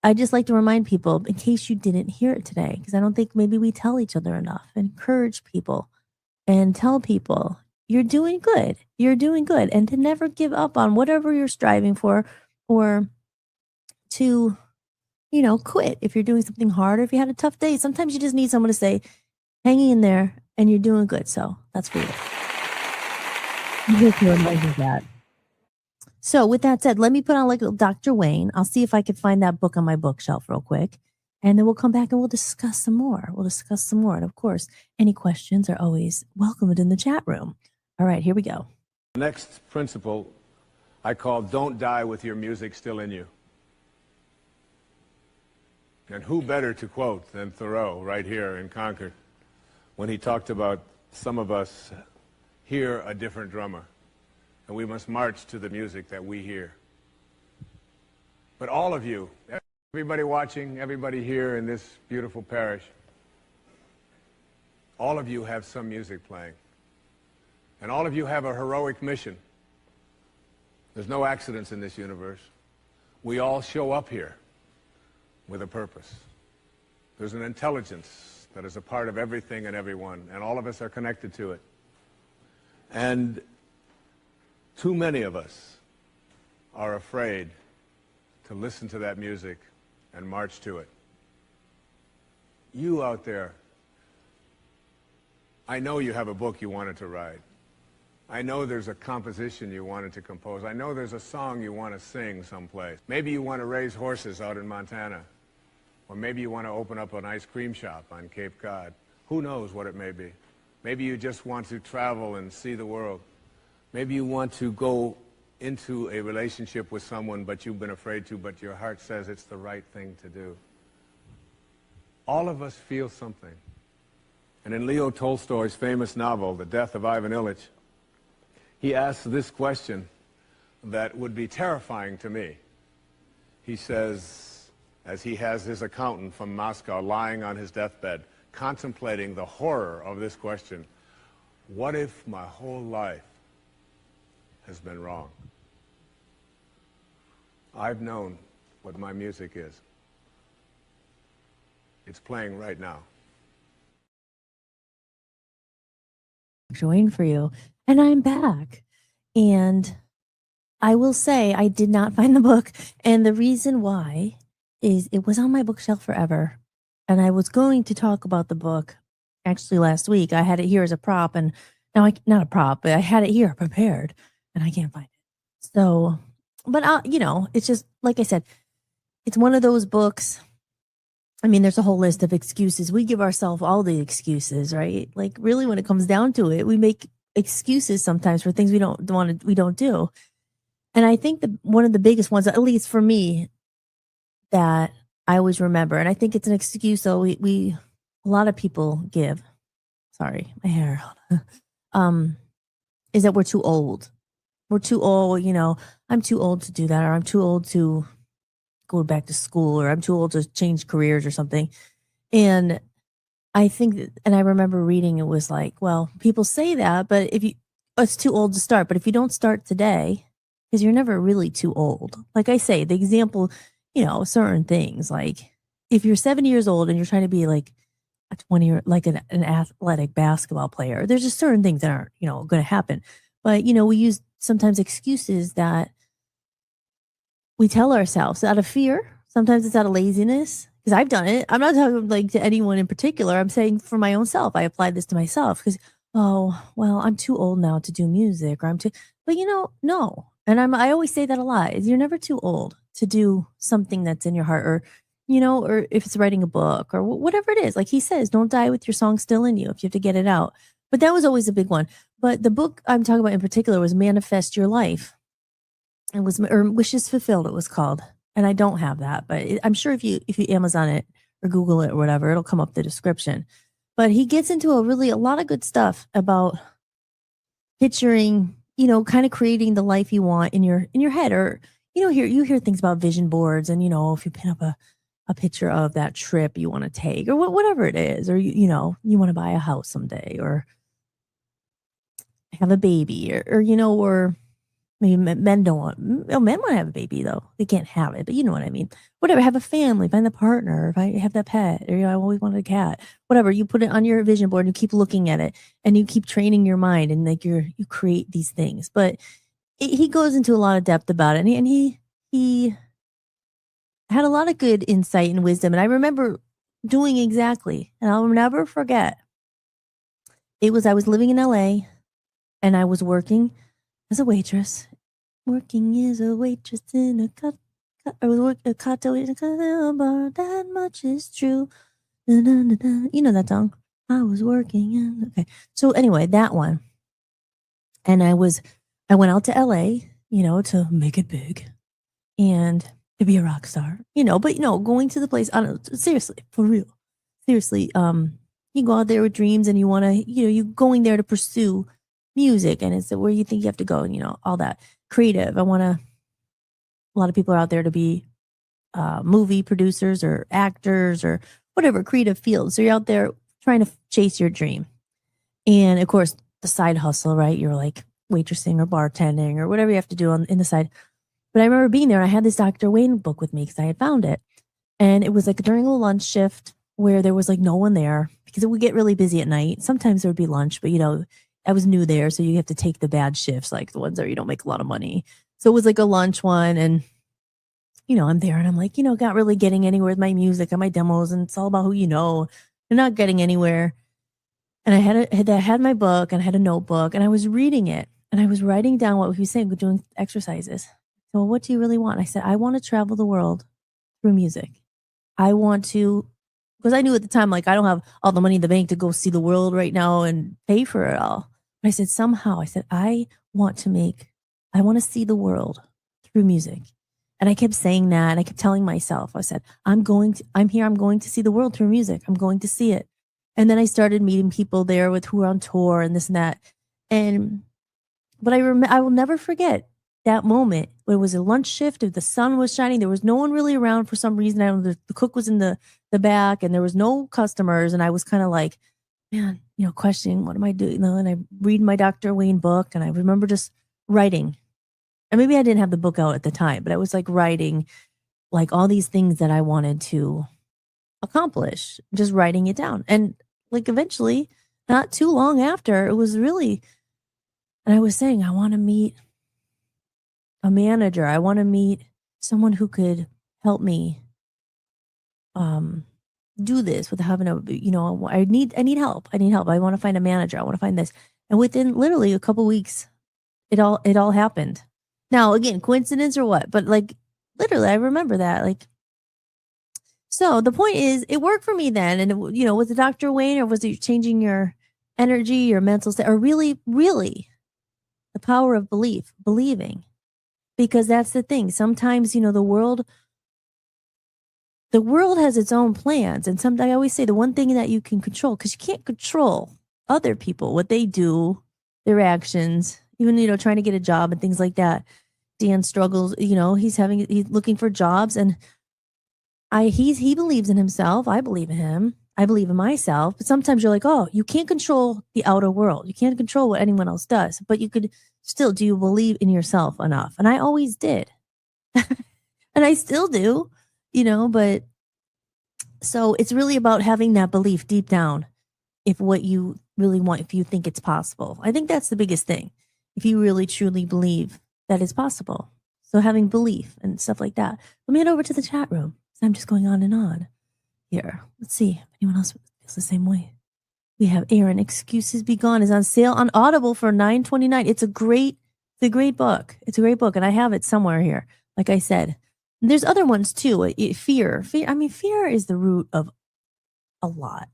I just like to remind people in case you didn't hear it today, because I don't think maybe we tell each other enough, encourage people and tell people you're doing good. You're doing good. And to never give up on whatever you're striving for, or to, quit if you're doing something hard, or if you had a tough day. Sometimes you just need someone to say, hanging in there and you're doing good. So that's for you. You just remind me of that. So with that said, let me put on like Dr. Wayne. I'll see if I can find that book on my bookshelf real quick. And then we'll come back and we'll discuss some more. And of course, any questions are always welcomed in the chat room. All right, here we go. Next principle I call Don't Die with Your Music Still in You. And who better to quote than Thoreau right here in Concord when he talked about some of us hear a different drummer and we must march to the music that we hear. But all of you, everybody watching, everybody here in this beautiful parish, all of you have some music playing. And all of you have a heroic mission. There's no accidents in this universe. We all show up here with a purpose. There's an intelligence that is a part of everything and everyone, and all of us are connected to it. And too many of us are afraid to listen to that music and march to it. You out there, I know you have a book you wanted to write. I know there's a composition you wanted to compose. I know there's a song you want to sing someplace. Maybe you want to raise horses out in Montana. Or maybe you want to open up an ice cream shop on Cape Cod. Who knows what it may be. Maybe you just want to travel and see the world. Maybe you want to go into a relationship with someone but you've been afraid to, but your heart says it's the right thing to do. All of us feel something. And in Leo Tolstoy's famous novel, The Death of Ivan Ilyich, he asks this question that would be terrifying to me. He says, as he has his accountant from Moscow lying on his deathbed, contemplating the horror of this question, what if my whole life has been wrong? I've known what my music is. It's playing right now. Waiting for you. And I'm back. And I will say I did not find the book. And the reason why is it was on my bookshelf forever. And I was going to talk about the book actually last week. I had it here as a prop, and now not a prop, but I had it here prepared and I can't find it. So, but it's just, like I said, it's one of those books. I mean, there's a whole list of excuses. We give ourselves all the excuses, right? Like really when it comes down to it, we make excuses sometimes for things we don't do. And I think one of the biggest ones, at least for me, that I always remember, and I think it's an excuse though we a lot of people give. Sorry, my hair. um, is that we're too old. We're too old, I'm too old to do that, or I'm too old to go back to school, or I'm too old to change careers or something. And I think and I remember reading, it was like, well, people say that, but it's too old to start. But if you don't start today, because you're never really too old. Like I say, the example, certain things, like if you're 70 years old and you're trying to be like a 20 or like an athletic basketball player, there's just certain things that aren't, going to happen. But, we use sometimes excuses that we tell ourselves out of fear. Sometimes it's out of laziness, because I've done it. I'm not talking like to anyone in particular. I'm saying for my own self. I applied this to myself because, oh, well, I'm too old now to do music, or but no. And I always say that a lot, is you're never too old to do something that's in your heart, or, or if it's writing a book or whatever it is. Like he says, don't die with your song still in you if you have to get it out. But that was always a big one. But the book I'm talking about in particular was Manifest Your Life. It was, or Wishes Fulfilled, it was called. And I don't have that, but I'm sure if you Amazon it or Google it or whatever, it'll come up the description. But he gets into a lot of good stuff about picturing, kind of creating the life you want in your head, or you hear things about vision boards, and if you pin up a picture of that trip you want to take, or whatever it is, or you want to buy a house someday, or have a baby, or maybe men don't want. Men want to have a baby though. They can't have it, but you know what I mean. Whatever. Have a family. Find the partner. If I have that pet, or I always wanted a cat. Whatever. You put it on your vision board and you keep looking at it, and you keep training your mind, and like you create these things. But he goes into a lot of depth about it, and he had a lot of good insight and wisdom. And I remember doing exactly, and I'll never forget. I was living in L.A. and I was working as a waitress. Working as a waitress in I was working a cocktail in a cocktail bar. That much is true. Da, da, da, da. You know that song. I was working in. Okay. So anyway, that one. And I went out to LA, to make it big and to be a rock star, but going to the place, I don't know, seriously, for real. Seriously, you go out there with dreams, and you want to, you going there to pursue music, and it's where you think you have to go, and all that creative. A lot of people are out there to be movie producers or actors or whatever creative field. So you're out there trying to chase your dream. And of course, the side hustle, right? You're like waitressing or bartending or whatever you have to do in the side. But I remember being there, and I had this Dr. Wayne book with me because I had found it. And it was like during a lunch shift where there was like no one there, because it would get really busy at night. Sometimes there would be lunch, but I was new there. So you have to take the bad shifts, like the ones where you don't make a lot of money. So it was like a lunch one, and I'm there, and I'm like, not really getting anywhere with my music and my demos, and it's all about who You're not getting anywhere. And I had my book, and I had a notebook, and I was reading it, and I was writing down what he was saying, doing exercises. So what do you really want? I said, I want to travel the world through music. I want to, because I knew at the time, like, I don't have all the money in the bank to go see the world right now and pay for it all. But I said, I want to see the world through music. And I kept saying that, and I kept telling myself, I said, I'm here, I'm going to see the world through music. I'm going to see it. And then I started meeting people there who were on tour and this and that. But I will never forget that moment when it was a lunch shift. The sun was shining. There was no one really around for some reason. I don't know, the cook was in the back, and there was no customers. And I was kind of like, man, questioning, what am I doing? And I read my Dr. Wayne book, and I remember just writing. And maybe I didn't have the book out at the time, but I was like writing like all these things that I wanted to accomplish, just writing it down. And like eventually, not too long after, it was really, and I was saying, I want to meet a manager. I want to meet someone who could help me do this without having I need help. I need help. I want to find a manager. I want to find this. And within literally a couple weeks, it all happened. Now, again, coincidence or what? But like literally, I remember that. Like, so the point is, it worked for me then. And was it Dr. Wayne, or was it changing your energy, your mental state, are really, really the power of believing. Because that's the thing. Sometimes, the world has its own plans. And sometimes I always say the one thing that you can control, because you can't control other people, what they do, their actions, even, trying to get a job and things like that. Dan struggles, he's looking for jobs, and he believes in himself. I believe in him. I believe in myself. But sometimes you're like, oh, you can't control the outer world. You can't control what anyone else does, but you could still, do you believe in yourself enough? And I always did. And I still do, but so it's really about having that belief deep down. If what you really want, if you think it's possible, I think that's the biggest thing. If you really truly believe that it's possible. So having belief and stuff like that. Let me head over to the chat room. I'm just going on and on here. Let's see if anyone else feels the same way. We have Aaron, Excuses Be Gone is on sale on Audible for $9.29. It's a great book. It's a great book, and I have it somewhere here. Like I said, there's other ones too. Fear. I mean, fear is the root of a lot.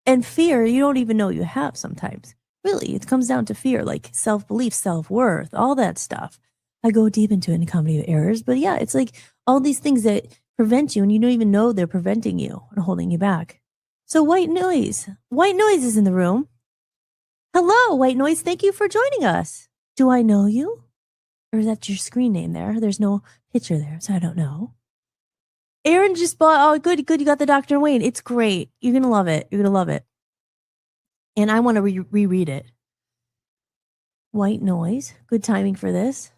And fear, you don't even know you have sometimes. Really, it comes down to fear, like self-belief, self-worth, all that stuff. I go deep into it in Comedy of Errors, but yeah, it's like all these things that prevent you, and you don't even know they're preventing you and holding you back. So White Noise is in the room. Hello, White Noise. Thank you for joining us. Do I know you? Or is that your screen name there? There's no picture there, so I don't know. Aaron just bought, oh, good. You got the Dr. Wayne. It's great. You're going to love it. And I want to reread it. White Noise. Good timing for this.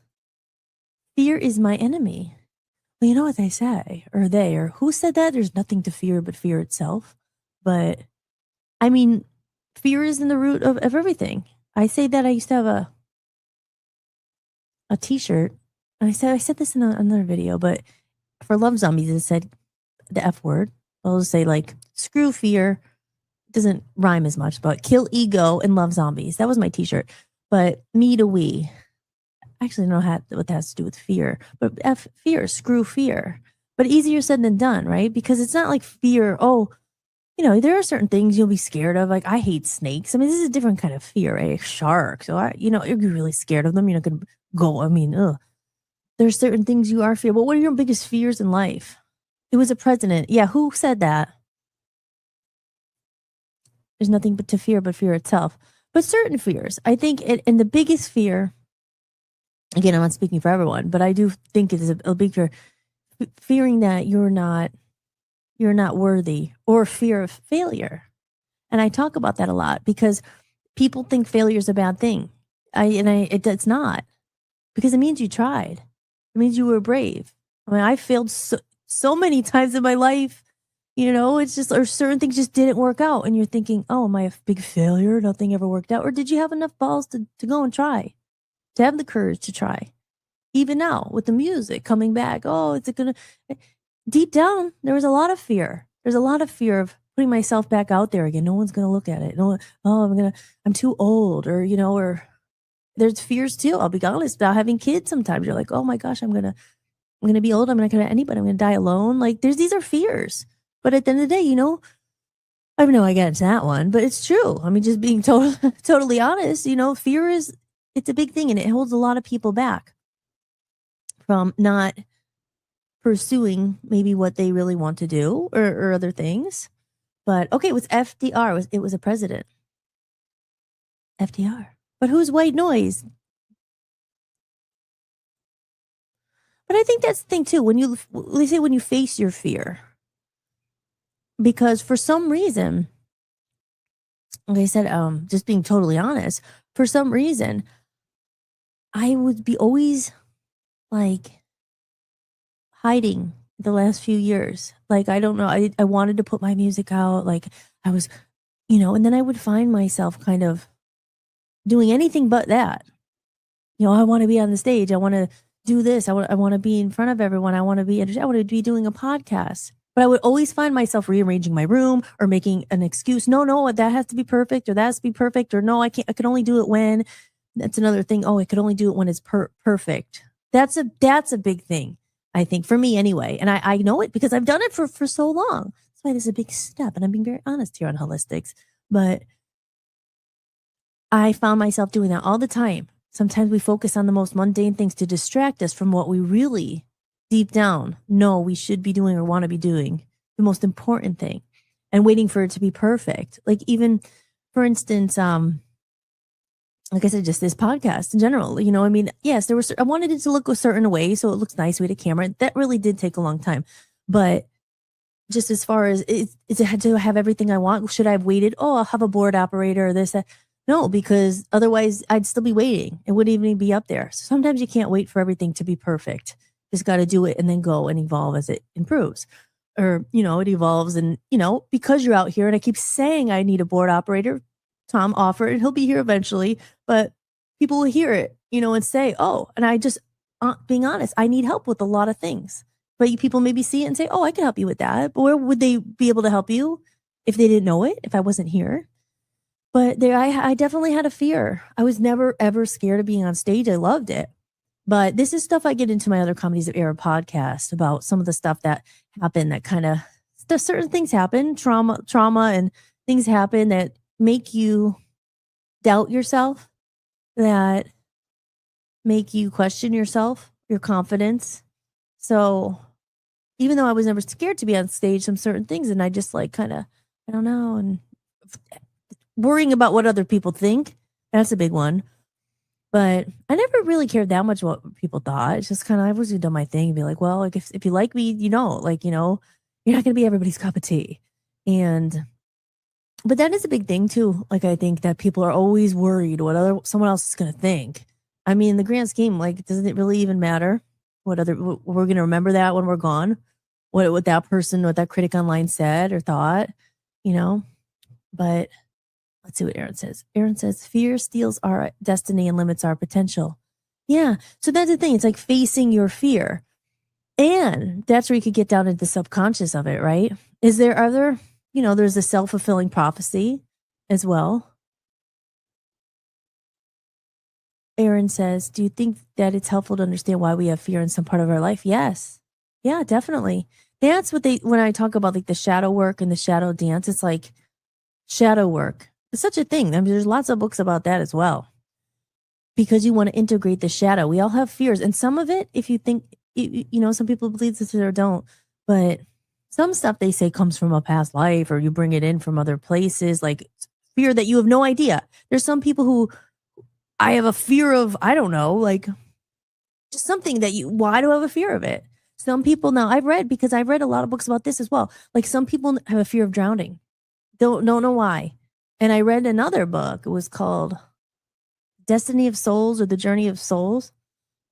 Fear is my enemy. Well, you know what they say, or who said that? There's nothing to fear but fear itself. But I mean, fear is in the root of everything. I say that. I used to have a t-shirt. And I said this in another video, but for Love Zombies, it said the F word. I'll just say like, screw fear. It doesn't rhyme as much, but kill ego and love zombies. That was my t-shirt. But me to we. I actually don't know what that has to do with fear. But F fear, screw fear. But easier said than done, right? Because it's not like fear, there are certain things you'll be scared of. Like, I hate snakes. I mean, this is a different kind of fear, right? Sharks. So, you're really scared of them. You're not going to go. There's certain things you are fear. But what are your biggest fears in life? It was a president. Yeah, who said that? There's nothing but to fear but fear itself. But certain fears, I think, and the biggest fear, again, I'm not speaking for everyone, but I do think it is a big fear, fearing that you're not worthy, or fear of failure. And I talk about that a lot because people think failure is a bad thing. It's not, because it means you tried. It means you were brave. I mean, I failed so many times in my life. It's just, or certain things just didn't work out. And you're thinking, oh, am I a big failure? Nothing ever worked out. Or did you have enough balls to go and try, to have the courage to try? Even now with the music coming back, deep down, there was a lot of fear. There's a lot of fear of putting myself back out there again. No one's going to look at it. I'm too old, or there's fears too. I'll be honest about having kids. Sometimes you're like, oh my gosh, I'm going to be old. I'm not going to have anybody. I'm going to die alone. Like these are fears. But at the end of the day, I know I get into that one, but it's true. I mean, just being totally honest, fear it's a big thing, and it holds a lot of people back from not pursuing maybe what they really want to do, or other things. But okay, it was FDR. It was a president. FDR. But who's White Noise? But I think that's the thing too. When you face your fear, because for some reason, like I said, just being totally honest, for some reason, I would be always like hiding the last few years. Like, I don't know. I wanted to put my music out. Like I was, and then I would find myself kind of doing anything but that. I want to be on the stage. I want to do this. I want to be in front of everyone. I want to be doing a podcast. But I would always find myself rearranging my room or making an excuse. No, that has to be perfect, or that has to be perfect, or no, I can't. I can only do it when. That's another thing. Oh, I could only do it when it's perfect. That's a big thing, I think, for me anyway. And I know it because I've done it for so long. That's why this is a big step. And I'm being very honest here on Hollis-tics. But I found myself doing that all the time. Sometimes we focus on the most mundane things to distract us from what we really deep down know we should be doing or want to be doing, the most important thing, and waiting for it to be perfect. Like even, for instance, like I said, just this podcast in general, I mean, yes, I wanted it to look a certain way so it looks nice with a camera. That really did take a long time. But just as far as it had to have everything I want, should I have waited? Oh, I'll have a board operator or this, that. No, because otherwise I'd still be waiting. It wouldn't even be up there. So sometimes you can't wait for everything to be perfect. Just got to do it and then go and evolve as it improves. Or, it evolves and, because you're out here and I keep saying I need a board operator, Tom offered, he'll be here eventually, but people will hear it, and say, oh, and I just, being honest, I need help with a lot of things. But people maybe see it and say, oh, I can help you with that. But where would they be able to help you if they didn't know it, if I wasn't here? But I definitely had a fear. I was never, ever scared of being on stage. I loved it. But this is stuff I get into my other Comedies of Error podcast about some of the stuff that happened that kind of, certain things happen, trauma and things happen that make you doubt yourself, that make you question yourself, your confidence. So even though I was never scared to be on stage, some certain things, and I just like kind of, I don't know, and worrying about what other people think, that's a big one. But I never really cared that much what people thought. It's just kind of, I was doing my thing and be like, well, like if you like me, you're not going to be everybody's cup of tea. But that is a big thing too. Like, I think that people are always worried what someone else is going to think. I mean, in the grand scheme, like, doesn't it really even matter we're going to remember that when we're gone? What that critic online said or thought, but let's see what Aaron says. Aaron says, fear steals our destiny and limits our potential. Yeah. So that's the thing. It's like facing your fear. And that's where you could get down into the subconscious of it, right? Is there other, there's a self-fulfilling prophecy as well. Aaron says, do you think that it's helpful to understand why we have fear in some part of our life? Yes. Yeah, definitely. That's what when I talk about like the shadow work and the shadow dance, it's like shadow work. It's such a thing. I mean, there's lots of books about that as well. Because you want to integrate the shadow. We all have fears. And some of it, if you think, some people believe this or don't, but some stuff they say comes from a past life or you bring it in from other places, like fear that you have no idea. There's some people who I have a fear of, I don't know, like just something why do I have a fear of it? Some people now I've read a lot of books about this as well. Like some people have a fear of drowning. Don't know why. And I read another book. It was called Destiny of Souls or The Journey of Souls.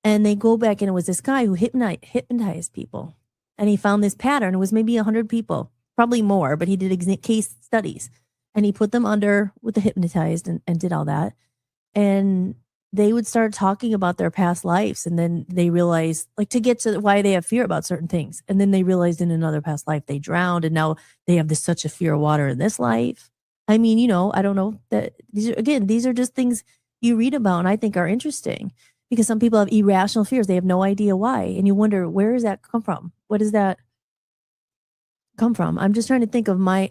And they go back and it was this guy who hypnotized people. And he found this pattern. It was maybe 100 people, probably more, but he did case studies. And he put them under with the hypnotized and did all that. And they would start talking about their past lives. And then they realized, like, to get to why they have fear about certain things. And then they realized in another past life they drowned. And now they have such a fear of water in this life. I mean, I don't know that these are just things you read about and I think are interesting because some people have irrational fears. They have no idea why. And you wonder, where does that come from? What does that come from? I'm just trying to think of my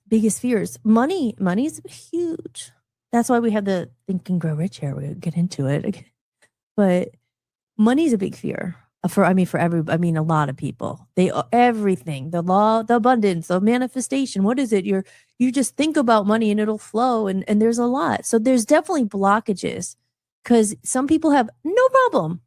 biggest fears. Money's huge. That's why we have the Think and Grow Rich here. We'll get into it. But money's a big fear. For a lot of people, everything, the law, the abundance, the manifestation. What is it? You just think about money and it'll flow. And there's a lot. So there's definitely blockages because some people have no problem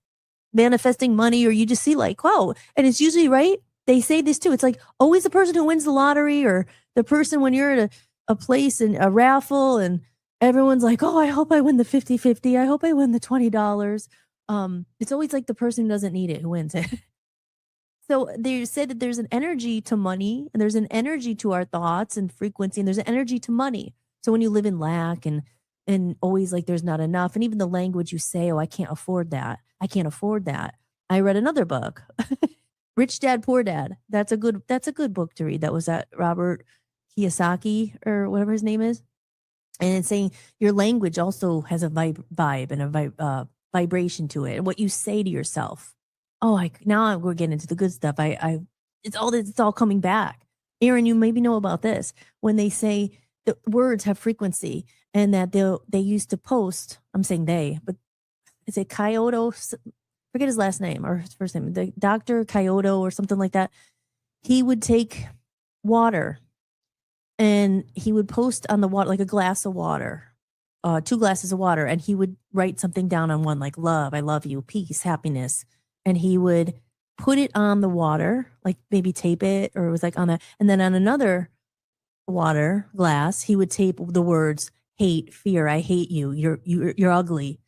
manifesting money, or you just see like, wow. And it's usually right. They say this too. It's like always the person who wins the lottery or the person when you're at a place and a raffle and everyone's like, oh, I hope I win the 50-50. I hope I win the $20. It's always like the person who doesn't need it who wins it. So they said that there's an energy to money and there's an energy to our thoughts and frequency and there's an energy to money. So when you live in lack and always like there's not enough, and even the language you say, oh, I can't afford that. I can't afford that. I read another book, Rich Dad, Poor Dad. That's a good book to read. That was that Robert Kiyosaki or whatever his name is. And it's saying your language also has a vibe and a vibration to it, and what you say to yourself. Now we're getting into the good stuff. It's all coming back. Aaron, you maybe know about this when they say the words have frequency, and that they used to post. I'm saying they, but is it Kyoto? Forget his last name or his first name. The Dr. Kyoto or something like that. He would take water and he would post on the water, like a glass of water, 2 glasses of water, and he would write something down on one, like love, I love you, peace, happiness. And he would put it on the water, like maybe tape it, or it was like on a, and then on another water glass, he would tape the words hate, fear, I hate you, you're ugly.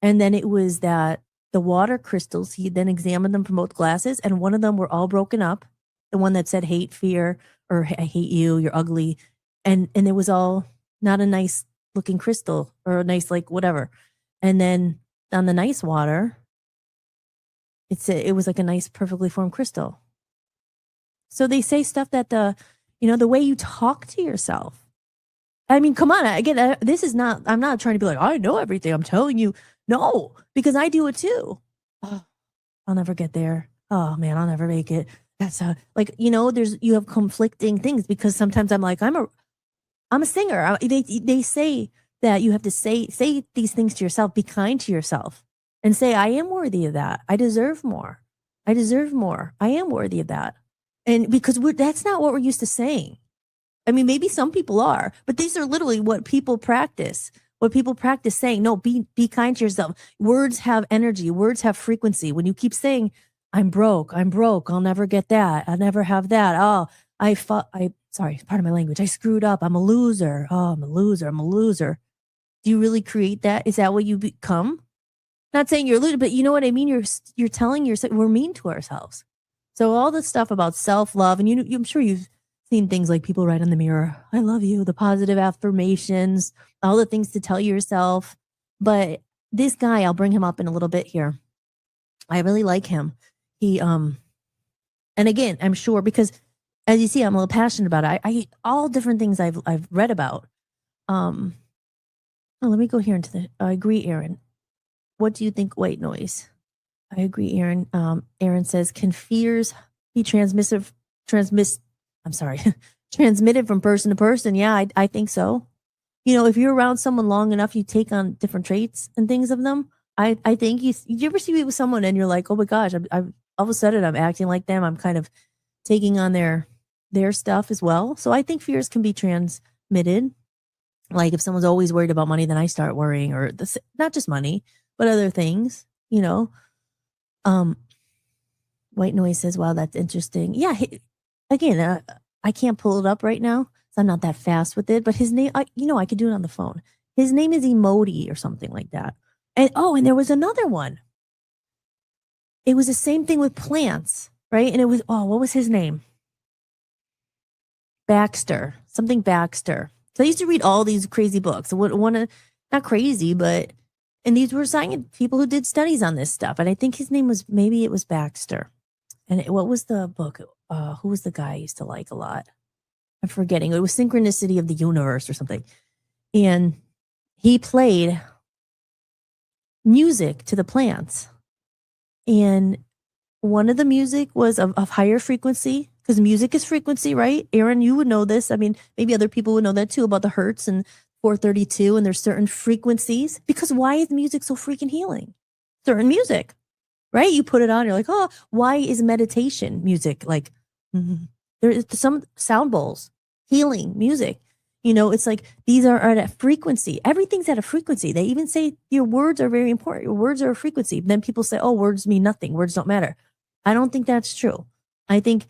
And then it was that the water crystals, he then examined them from both glasses, and one of them were all broken up. The one that said hate, fear, or I hate you, you're ugly. And it was all not a nice looking crystal or a nice, like, whatever. And then on the nice water, it was like a nice, perfectly formed crystal. So they say stuff that the way you talk to yourself. I mean, come on. Again, this is not, I'm not trying to be like, I know everything. I'm telling you. No, because I do it too. Oh, I'll never get there. Oh man, I'll never make it. That's like, you have conflicting things, because sometimes I'm like, I'm a singer. They say that you have to say these things to yourself, be kind to yourself, and say, I am worthy of that. I deserve more. I deserve more. I am worthy of that. And because that's not what we're used to saying. I mean, maybe some people are, but these are literally what people practice. What people practice saying, no, be kind to yourself. Words have energy. Words have frequency. When you keep saying, I'm broke, I'll never get that, I'll never have that. Oh, sorry, pardon my language. I screwed up. I'm a loser. Oh, I'm a loser. Do you really create that? Is that what you become? Not saying you're a loser, but you know what I mean? You're telling yourself, we're mean to ourselves. So all this stuff about self-love, and I'm sure you've seen things like people write on the mirror, I love you, the positive affirmations, all the things to tell yourself. But this guy, I'll bring him up in a little bit here. I really like him. He, and again, I'm sure, because as you see, I'm a little passionate about it. I all different things I've read about. Let me go here into the, I agree, Aaron. What do you think? White noise. I agree, Aaron. Aaron says, can fears be transmitted from person to person? Yeah, I think so. If you're around someone long enough, you take on different traits and things of them. I think you ever see me with someone and you're like, oh my gosh, I'm all of a sudden I'm acting like them. I'm kind of taking on their stuff as well. So I think fears can be transmitted. Like if someone's always worried about money, then I start worrying, or not just money, but other things, White Noise says, wow, that's interesting. Yeah. Again, I can't pull it up right now, so I'm not that fast with it, but his name, I could do it on the phone. His name is Emoti or something like that. And there was another one. It was the same thing with plants, right? And it was, what was his name? Baxter, something Baxter. So I used to read all these crazy books. Not crazy, but, and these were people who did studies on this stuff. And I think his name was, maybe it was Baxter. And what was the book? Who was the guy I used to like a lot? I'm forgetting. It was Synchronicity of the Universe or something. And he played music to the plants. And one of the music was of higher frequency, because music is frequency, right? Aaron, you would know this. I mean, maybe other people would know that too, about the hertz and 432, and there's certain frequencies. Because why is music so freaking healing? Certain music, right? You put it on, you're like, oh, why is meditation music like, there's some sound bowls, healing music. It's like these are at a frequency. Everything's at a frequency. They even say your words are very important. Your words are a frequency. Then people say, oh, words mean nothing. Words don't matter. I don't think that's true. I think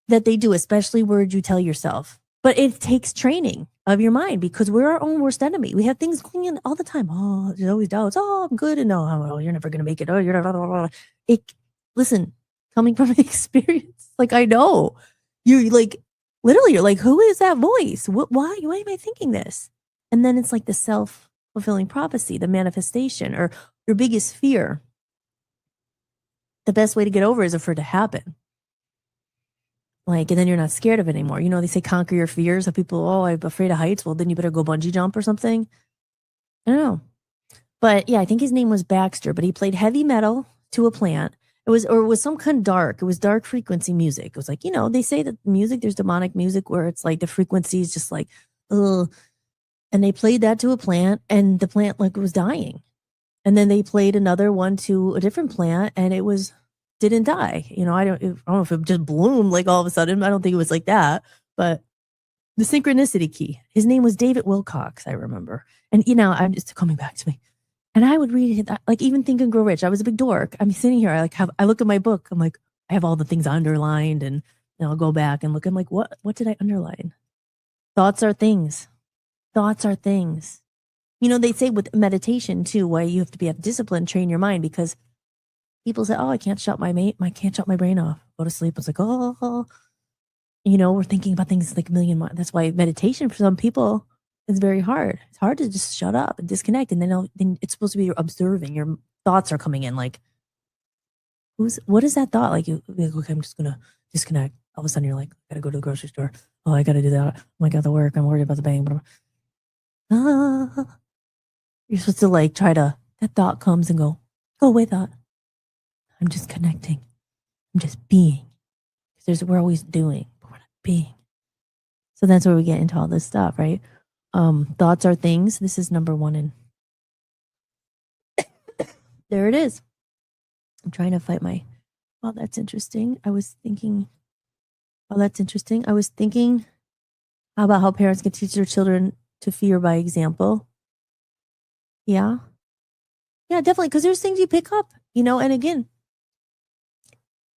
that they do, especially words you tell yourself. But it takes training of your mind, because we're our own worst enemy. We have things going in all the time. Oh, there's always doubts. Oh, I'm good. And no, you're never going to make it. Oh, you're not. Blah, blah, blah. Listen, coming from experience, like I know you like, literally, you're like, who is that voice? Why am I thinking this? And then it's like the self-fulfilling prophecy, the manifestation, or your biggest fear. The best way to get over is for it to happen. Like, and then you're not scared of it anymore. They say conquer your fears. So people, I'm afraid of heights. Well, then you better go bungee jump or something. I don't know. But yeah, I think his name was Baxter, but he played heavy metal to a plant. It was some kind of dark. It was dark frequency music. It was like, they say that music, there's demonic music where it's like the frequency is just like ugh. And they played that to a plant, and the plant like was dying. And then they played another one to a different plant, and it didn't die. I don't know if it just bloomed like all of a sudden. I don't think it was like that, but the synchronicity key. His name was David Wilcox, I remember. And I'm just coming back to me. And I would read it, like even Think and Grow Rich. I was a big dork. I'm sitting here. I look at my book. I'm like, I have all the things underlined, and I'll go back and look. I'm like, what did I underline? Thoughts are things. Thoughts are things. They say with meditation too, why you have to have discipline, train your mind, because people say, "Oh, I can't shut my brain off. Go to sleep." It's like, oh, we're thinking about things like a million miles. That's why meditation for some people is very hard. It's hard to just shut up and disconnect, and then it's supposed to be observing. Your thoughts are coming in, like, what is that thought? Like, okay, I'm just gonna disconnect. All of a sudden, you're like, I gotta go to the grocery store. Oh, I gotta do that. Oh, I got to work. I'm worried about the bank. You're supposed to like try to. That thought comes and go away. Thought. I'm just connecting. I'm just being. We're always doing, but we're not being. So that's where we get into all this stuff, right? Thoughts are things. This is number 1, and there it is. I'm trying to fight my. Well, that's interesting. I was thinking. Oh, that's interesting. I was thinking about how parents can teach their children to fear by example. Yeah. Yeah, definitely. Because there's things you pick up, and again,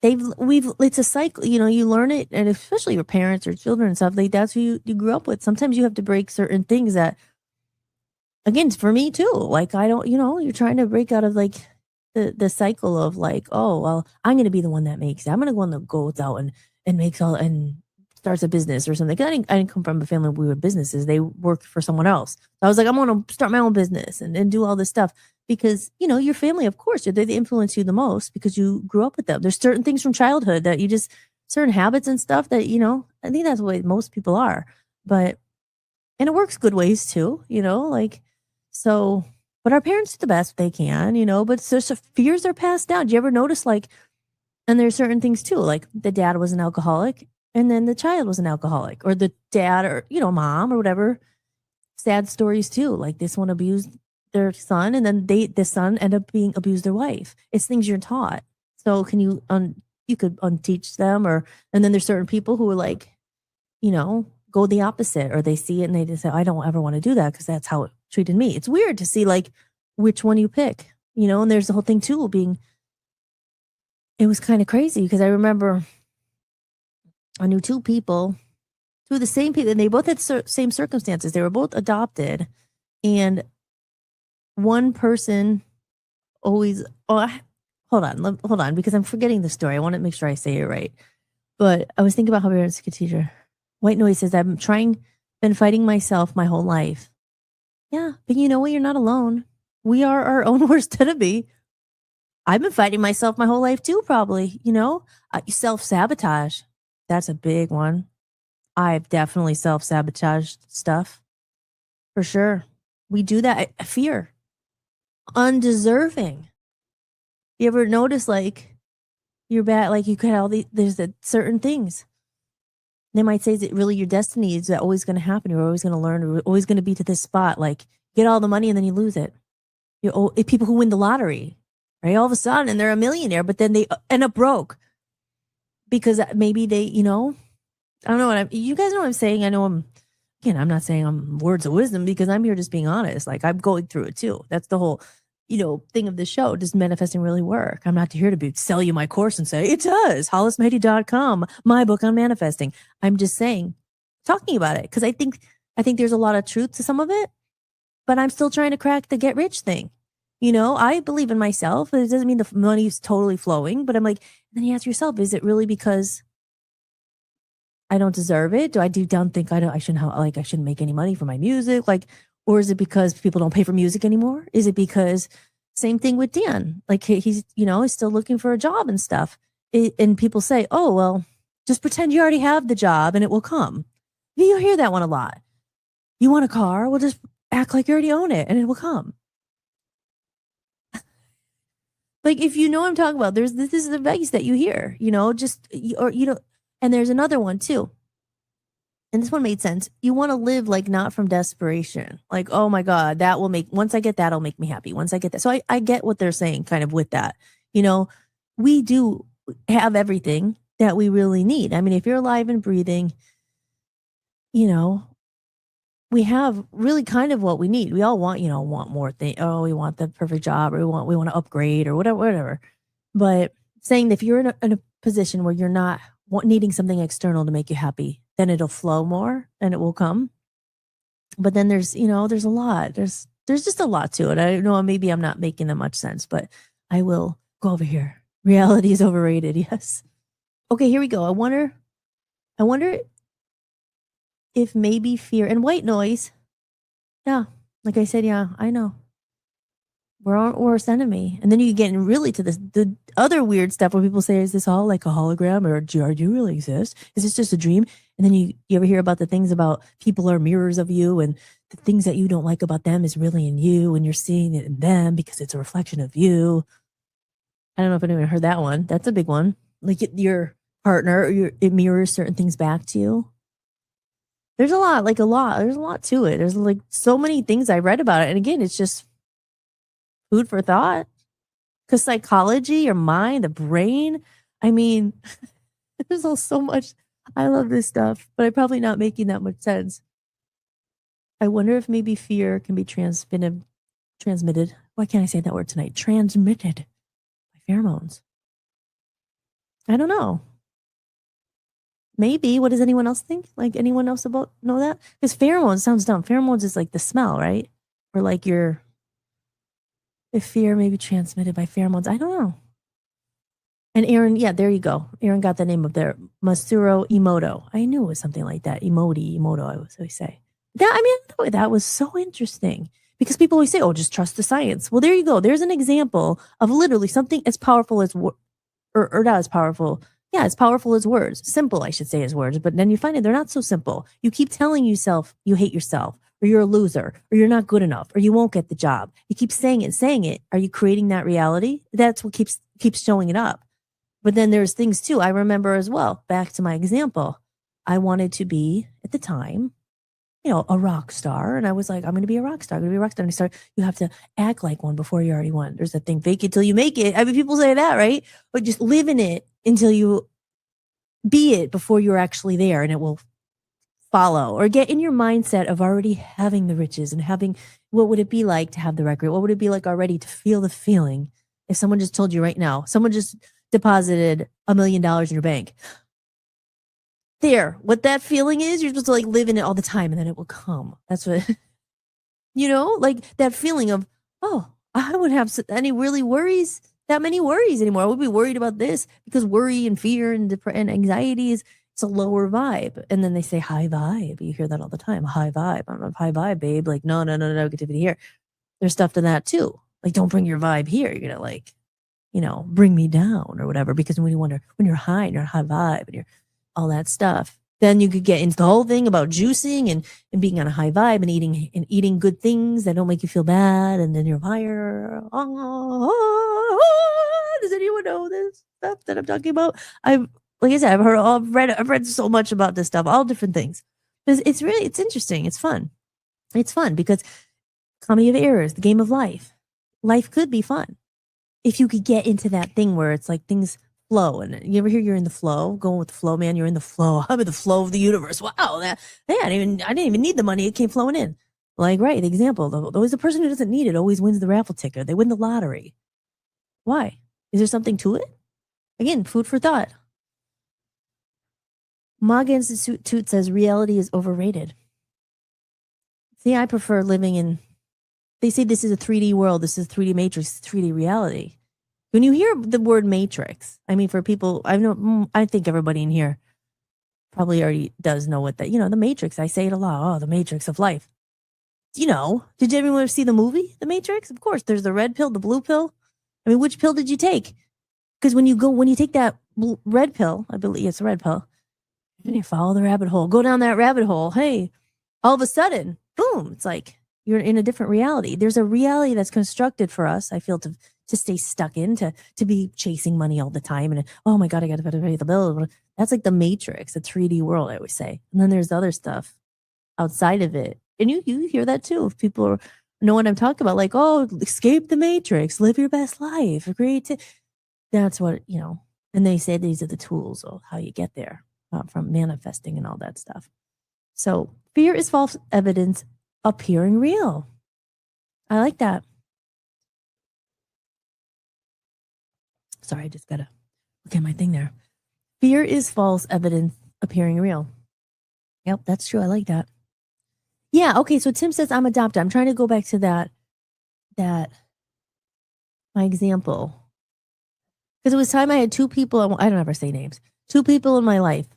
it's a cycle, you learn it, and especially your parents or children and stuff, like that's who you grew up with. Sometimes you have to break certain things that, again, for me too, like I don't, you're trying to break out of like the cycle of like, oh, well, I'm going to be the one that makes it. I'm going to go on the goes out and makes all and starts a business or something. I didn't come from a family where we were businesses. They worked for someone else. So I was like, I'm going to start my own business and do all this stuff because, your family, of course, they influence you the most because you grew up with them. There's certain things from childhood that certain habits and stuff that, I think that's the way most people are. And it works good ways too, like, so, but our parents do the best they can, but so fears are passed down. Do you ever notice like, and there's certain things too, like the dad was an alcoholic and then the child was an alcoholic, or the dad or, mom or whatever. Sad stories too. Like this one abused their son and then the son ended up being abused their wife. It's things you're taught. So can you, you could unteach them and then there's certain people who are like, go the opposite, or they see it and they just say, I don't ever want to do that because that's how it treated me. It's weird to see like which one you pick, and there's the whole thing too being, it was kind of crazy because I remember I knew two of the same people, and they both had same circumstances. They were both adopted, and one person always, hold on, because I'm forgetting the story. I want to make sure I say it right. But I was thinking about how parents could teach her. White Noise says, been fighting myself my whole life. Yeah, but you know what? You're not alone. We are our own worst enemy. I've been fighting myself my whole life too, probably, self-sabotage. That's a big one. I've definitely self-sabotaged stuff. For sure. We do that. Fear. Undeserving. You ever notice like you're bad, like you could have there's certain things. They might say, is it really your destiny? Is that always going to happen? You're always going to learn. You're always going to be to this spot. Like get all the money and then you lose it. People who win the lottery, right? All of a sudden they're a millionaire, but then they end up broke because maybe they, I don't know you guys know what I'm saying. I know I'm not saying I'm words of wisdom because I'm here just being honest. Like I'm going through it too. That's the whole, thing of the show. Does manifesting really work? I'm not here to sell you my course and say it does. Hollis-tics.com, my book on manifesting. I'm just saying, talking about it because I think there's a lot of truth to some of it, but I'm still trying to crack the get rich thing. I believe in myself. It doesn't mean the money is totally flowing, but I'm like, then you ask yourself, is it really because I don't deserve it? Do I deep down think I shouldn't make any money for my music? Like, or is it because people don't pay for music anymore? Is it because same thing with Dan? Like he's still looking for a job and stuff. And people say, oh, well, just pretend you already have the job and it will come. You hear that one a lot. You want a car? Well, just act like you already own it and it will come. Like, if you know what I'm talking about, this is the advice that you hear, and there's another one too. and this one made sense. You want to live like not from desperation. Like, oh my God, that will make, once I get that, it'll make me happy. Once I get that. So I get what they're saying kind of with that. You know, we do have everything that we really need. I mean, if you're alive and breathing, you know, we have really kind of what we need. We all want, you know, want more things. Oh, we want the perfect job, or we want to upgrade or whatever. But saying that if you're in a position where you're not needing something external to make you happy, then it'll flow more and it will come. But then there's, you know, there's a lot. There's just a lot to it. I don't know, maybe I'm not making that much sense, but I will go over here. Reality is overrated. Yes. Okay, here we go. I wonder if maybe fear and white noise. Yeah. Like I said, yeah, I know. We're our worst enemy. And then you get really to the other weird stuff where people say, is this all like a hologram, or do you really exist? Is this just a dream? And then you ever hear about the things about people are mirrors of you, and the things that you don't like about them is really in you, and you're seeing it in them because it's a reflection of you. I don't know if anyone heard that one. That's a big one. Like your partner, it mirrors certain things back to you. There's a lot. There's a lot to it. There's like so many things I read about it. And again, it's just food for thought. Because psychology, your mind, the brain, I mean, there's all so much. I love this stuff, but I'm probably not making that much sense. I wonder if maybe fear can be transmitted. Why can't I say that word tonight? Transmitted by pheromones. I don't know. Maybe. What does anyone else think? Like anyone else know that? Because pheromones sounds dumb. Pheromones is like the smell, right? Or like if fear may be transmitted by pheromones. I don't know. And Aaron, yeah, there you go. Aaron got the name of there. Masuro Emoto. I knew it was something like that. Emoto, I always say. That was so interesting. Because people always say, oh, just trust the science. Well, there you go. There's an example of literally something as powerful as, or not as powerful. Yeah, as powerful as words. Simple, I should say, as words. But then you find it, they're not so simple. You keep telling yourself you hate yourself, or you're a loser, or you're not good enough, or you won't get the job. You keep saying it. Are you creating that reality? That's what keeps showing it up. But then there's things too. I remember as well, back to my example, I wanted to be, at the time, you know, a rock star. And I was like, I'm going to be a rock star. And you have to act like one before you already won. There's that thing, fake it till you make it. I mean, people say that, right? But just live in it until you be it before you're actually there, and it will follow. Or get in your mindset of already having the riches and having, what would it be like to have the record? What would it be like already to feel the feeling? If someone just told you right now, someone just deposited $1 million in your bank. There, what that feeling is, you're supposed to like live in it all the time, and then it will come. That's what, you know, like that feeling of, oh, I wouldn't have any really worries, that many worries anymore. I would be worried about this, because worry and fear and anxiety it's a lower vibe. And then they say high vibe. You hear that all the time. High vibe. I'm not high vibe, babe. Like, no, negativity here. There's stuff to that too. Like, don't bring your vibe here. You're gonna like, you know, bring me down or whatever. Because when you're high and you're high vibe and you're all that stuff, then you could get into the whole thing about juicing and being on a high vibe and eating good things that don't make you feel bad, and then you're higher. Does anyone know this stuff that I'm talking about? Like I said, I've read so much about this stuff, all different things. It's interesting. It's fun. It's fun because comedy of errors, the game of life. Life could be fun if you could get into that thing where it's like things flow. And you ever hear you're in the flow, going with the flow, man? You're in the flow. I'm in the flow of the universe. Wow, I didn't even need the money. It came flowing in. Like, right, the example, always the person who doesn't need it always wins the raffle ticket. They win the lottery. Why? Is there something to it? Again, food for thought. MAGA Institute says reality is overrated. See, I prefer living in, they say this is a 3D world. This is 3D matrix, 3D reality. When you hear the word matrix, I mean, for people, I think everybody in here probably already does know what that, you know, the matrix, I say it a lot. Oh, the matrix of life. You know, did everyone see the movie, The Matrix? Of course, there's the red pill, the blue pill. I mean, which pill did you take? Because when you take that red pill, I believe it's a red pill, and you follow the rabbit hole, go down that rabbit hole. Hey, all of a sudden, boom, it's like you're in a different reality. There's a reality that's constructed for us, I feel, to stay stuck in, to be chasing money all the time. And, oh my God, I got to pay the bill. That's like the Matrix, the 3D world, I always say. And then there's other stuff outside of it. And you hear that too. If people know what I'm talking about, like, oh, escape the Matrix, live your best life, that's what, and they say these are the tools of how you get there, from manifesting and all that stuff. So fear is false evidence appearing real. I like that. Sorry, I just gotta look at my thing there. Fear is false evidence appearing real. Yep, that's true. I like that. Yeah, okay, so Tim says I'm adopted. I'm trying to go back to that my example. Because it was time I had two people, I don't ever say names, two people in my life.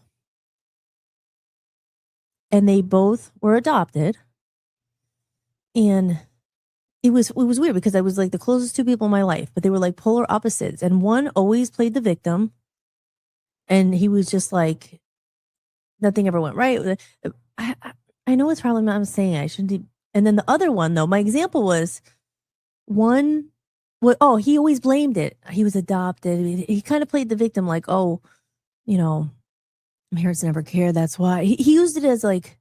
And they both were adopted. And it was weird because I was like the closest two people in my life, but they were like polar opposites. And one always played the victim. And he was just like, nothing ever went right. I know it's probably not I'm saying I shouldn't. And then the other one, though, my example was one. He always blamed it. He was adopted. He kind of played the victim, like, oh, my parents never cared. That's why he used it as like,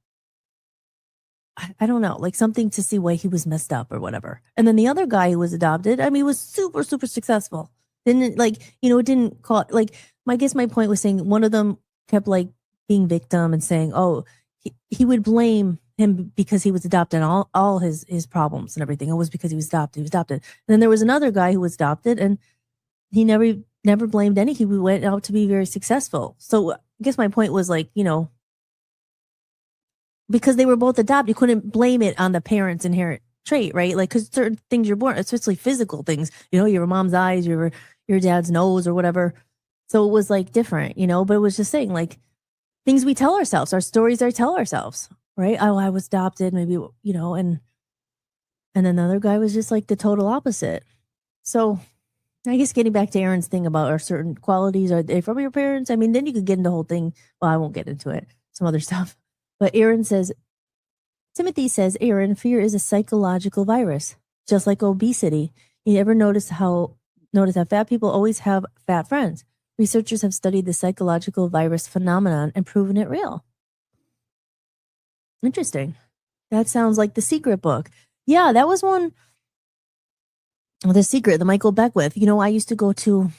I don't know, like something to see why he was messed up or whatever. And then the other guy who was adopted, I mean, was super, super successful. Didn't it didn't call it, like, I guess my point was saying one of them kept like being victim and saying, oh, he would blame him because he was adopted and all his problems and everything. It was because he was adopted. And then there was another guy who was adopted and he never blamed any. He went out to be very successful. So I guess my point was like, because they were both adopted, you couldn't blame it on the parents' inherent trait, right? Like, because certain things you're born, especially physical things, your mom's eyes, your dad's nose or whatever. So it was like different, but it was just saying like things we tell ourselves, our stories I tell ourselves, right? Oh, I was adopted, maybe, and then the other guy was just like the total opposite. So I guess getting back to Aaron's thing about our certain qualities, are they from your parents? I mean, then you could get into the whole thing. Well, I won't get into it, some other stuff. But Timothy says, Aaron, fear is a psychological virus, just like obesity. You ever notice how fat people always have fat friends? Researchers have studied the psychological virus phenomenon and proven it real. Interesting. That sounds like The Secret book. Yeah, that was one. The Secret, the Michael Beckwith. I used to go to,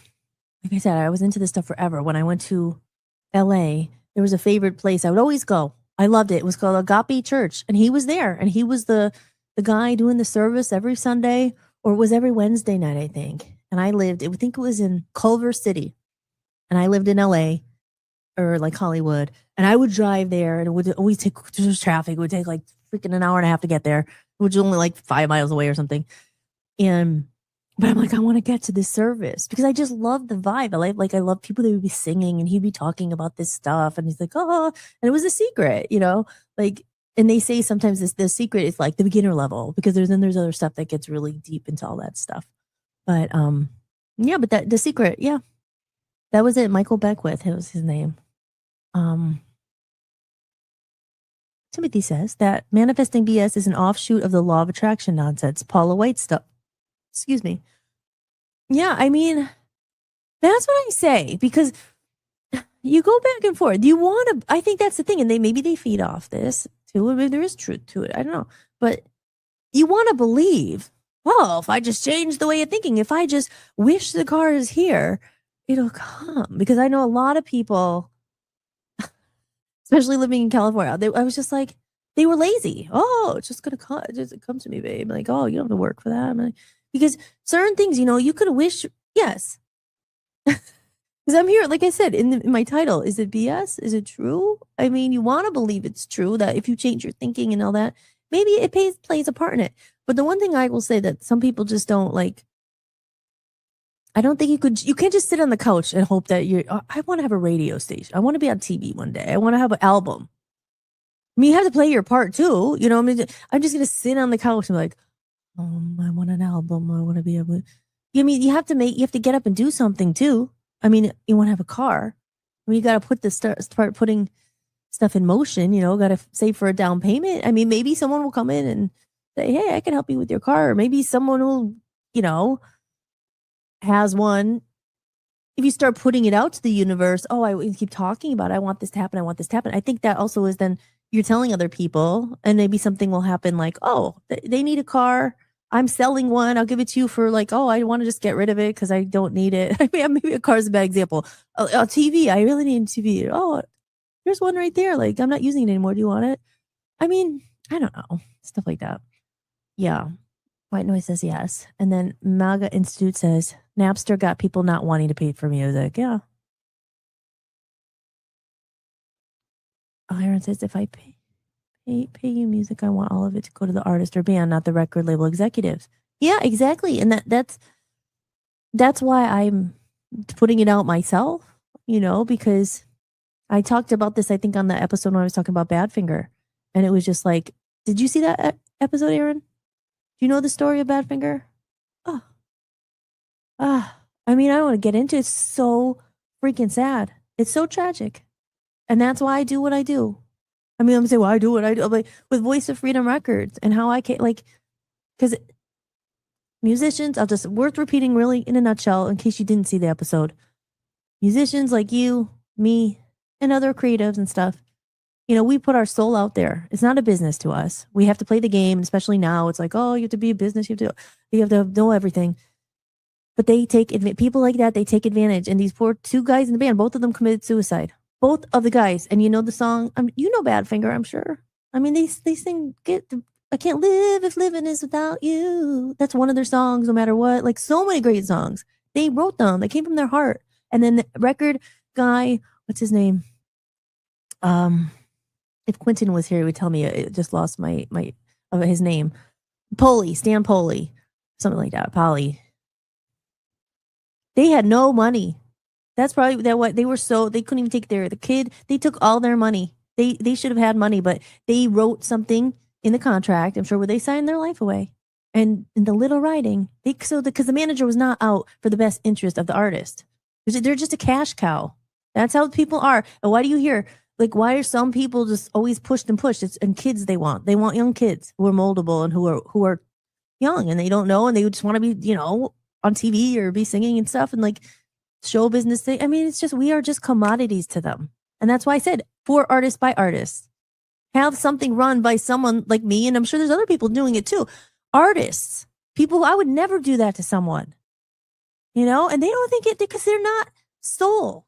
like I said, I was into this stuff forever. When I went to L.A., there was a favorite place I would always go. I loved it. It was called Agape Church. And he was there. And he was the guy doing the service every Sunday, or it was every Wednesday night, I think. And I think it was in Culver City. And I lived in LA or like Hollywood. And I would drive there and it would always take traffic. It would take like freaking an hour and a half to get there, which is only like 5 miles away or something. But I'm like, I want to get to this service because I just love the vibe. I love people that would be singing and he'd be talking about this stuff. And he's like, oh, and it was a secret, and they say sometimes the secret is like the beginner level because there's other stuff that gets really deep into all that stuff. But, but the secret, yeah, that was it. Michael Beckwith, it was his name. Timothy says that manifesting BS is an offshoot of the law of attraction nonsense. Paula White stuff. Excuse me. Yeah, I mean, that's what I say because you go back and forth. You want to, I think that's the thing. And maybe they feed off this too. I mean, there is truth to it. I don't know. But you want to believe, well, if I just change the way of thinking, if I just wish the car is here, it'll come. Because I know a lot of people, especially living in California, I was just like, they were lazy. Oh, it's just going to come. It comes to me, babe. Like, oh, you don't have to work for that. I'm like, because certain things, you could wish, yes. Because I'm here, like I said, in my title, is it BS? Is it true? I mean, you want to believe it's true that if you change your thinking and all that, maybe it plays a part in it. But the one thing I will say that some people just don't like, I don't think you can't just sit on the couch and hope that I want to have a radio station. I want to be on TV one day. I want to have an album. I mean, you have to play your part too. I mean, I'm just going to sit on the couch and be like, I want an album. I want to be able to, you have to get up and do something too. I mean, you want to have a car. I mean, you got to start putting stuff in motion, got to save for a down payment. I mean, maybe someone will come in and say, hey, I can help you with your car. Or maybe someone will, has one if you start putting it out to the universe, oh, I keep talking about it. I want this to happen. I want this to happen. I think that also is then you're telling other people, and maybe something will happen like, oh, they need a car. I'm selling one. I'll give it to you for like, oh, I want to just get rid of it because I don't need it. I mean, maybe a car is a bad example. A TV. I really need a TV. Oh, there's one right there. Like, I'm not using it anymore. Do you want it? I mean, I don't know. Stuff like that. Yeah. White Noise says yes. And then MAGA Institute says Napster got people not wanting to pay for music. Yeah. Aaron says if I pay you music, I want all of it to go to the artist or band, not the record label executives. Yeah, exactly. And that's why I'm putting it out myself, because I talked about this, I think, on the episode when I was talking about Badfinger. And it was just like, did you see that episode, Aaron? Do you know the story of Badfinger? I mean, I don't want to get into it. It's so freaking sad. It's so tragic. And that's why I do what I do. I mean, I'm saying, well, I do what I do. I'm like, with Voice of Freedom Records and how I can, like, because musicians, I'll just, worth repeating really in a nutshell, in case you didn't see the episode. Musicians like you, me, and other creatives and stuff, we put our soul out there. It's not a business to us. We have to play the game, especially now. It's like, oh, you have to be a business. You have to know everything. But they take people like that. They take advantage. And these poor two guys in the band, both of them committed suicide. Both of the guys. And you know the song. Badfinger, I'm sure. I mean, they sing, I can't live if living is without you. That's one of their songs, no matter what. Like, so many great songs. They wrote them. They came from their heart. And then the record guy, what's his name? If Quentin was here, he would tell me. I just lost his name. Stan Poley, something like that. Polly. They had no money. That's probably what they were. So they couldn't even take the kid. They took all their money. They should have had money, but they wrote something in the contract, I'm sure, where they signed their life away. And in the little writing, because the manager was not out for the best interest of the artist. They're just a cash cow. That's how people are. And why do you hear, like, why are some people just always pushed and pushed? And kids they want young kids who are moldable and who are young and they don't know and they just want to be, on TV or be singing and stuff and like show business thing. I mean, it's just, we are just commodities to them. And that's why I said, for artist by artist, have something run by someone like me. And I'm sure there's other people doing it too. Artists, people, I would never do that to someone, and they don't think it because they're not soul.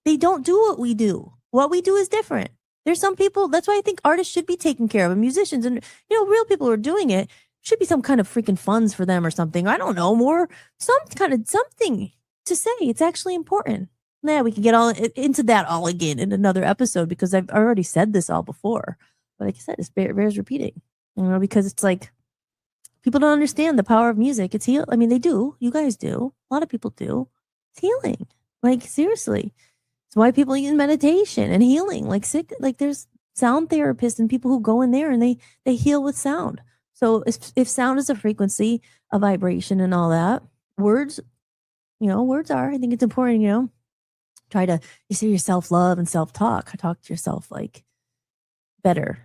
They don't do what we do. What we do is different. There's some people, that's why I think artists should be taken care of, and musicians and, real people who are doing it, should be some kind of freaking funds for them or something. I don't know, more, some kind of something to say. It's actually important. Yeah, we can get all into that all again in another episode because I've already said this all before. But like I said, it bears repeating, because it's like, people don't understand the power of music. It's heal. I mean, they do. You guys do. A lot of people do. It's healing. Like, seriously. It's why people use meditation and healing. Like there's sound therapists and people who go in there and they heal with sound. So if sound is a frequency, a vibration and all that, words are, I think it's important, try to, you see your self-love and self-talk. Talk to yourself like better,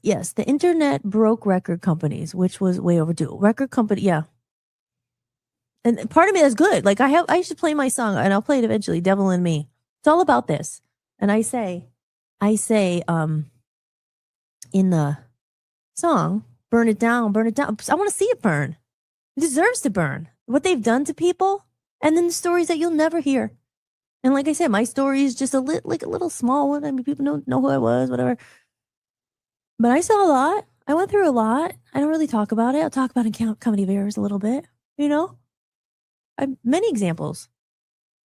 Yes, the internet broke record companies, which was way overdue. Record company, yeah. And part of me is good. Like I should play my song and I'll play it eventually, Devil in Me. It's all about this. And I say, in the song, burn it down. I want to see it burn. It deserves to burn. What they've done to people, and then the stories that you'll never hear. And like I said, my story is just a little small one. I mean, people don't know who I was, whatever. But I saw a lot. I went through a lot. I don't really talk about it. I'll talk about it in Comedy of Errors a little bit. Many examples.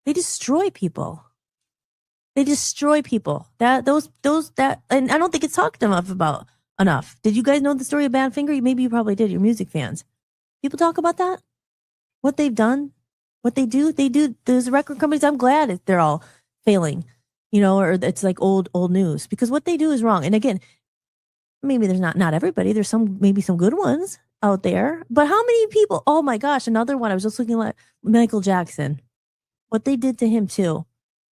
They destroy people. And I don't think it's talked enough. Did you guys know the story of Badfinger? Maybe you probably did. You're music fans. People talk about that. What they've done, what they do. Those record companies. I'm glad they're all failing, or it's like old news, because what they do is wrong. And again, maybe there's not everybody. There's maybe some good ones out there. But how many people? Oh my gosh, another one. I was just looking at Michael Jackson. What they did to him too.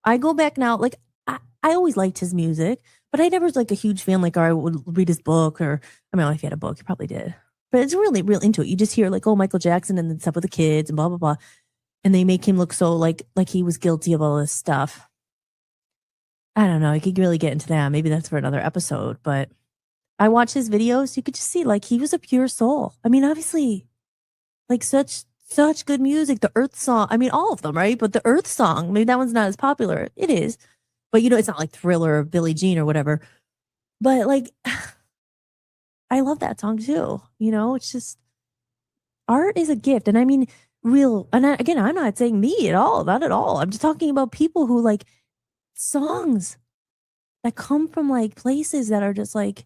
I go back now, like I always liked his music, but I never was like a huge fan, like, or I would read his book, or I mean, if he had a book, he probably did. But it's really real into it. You just hear like, oh, Michael Jackson and then stuff with the kids and blah, blah, blah. and they make him look so like he was guilty of all this stuff. I don't know. I could really get into that. Maybe that's for another episode. But I watch his videos. You could just see like he was a pure soul. I mean, obviously, like such good music. The Earth song. I mean, all of them, right? But the Earth song, maybe that one's not as popular. It is, but it's not like Thriller or Billie Jean or whatever. But like, I love that song too. It's just art is a gift, and I mean, again, I'm not saying me at all, not at all. I'm just talking about people who like songs that come from like places that are just like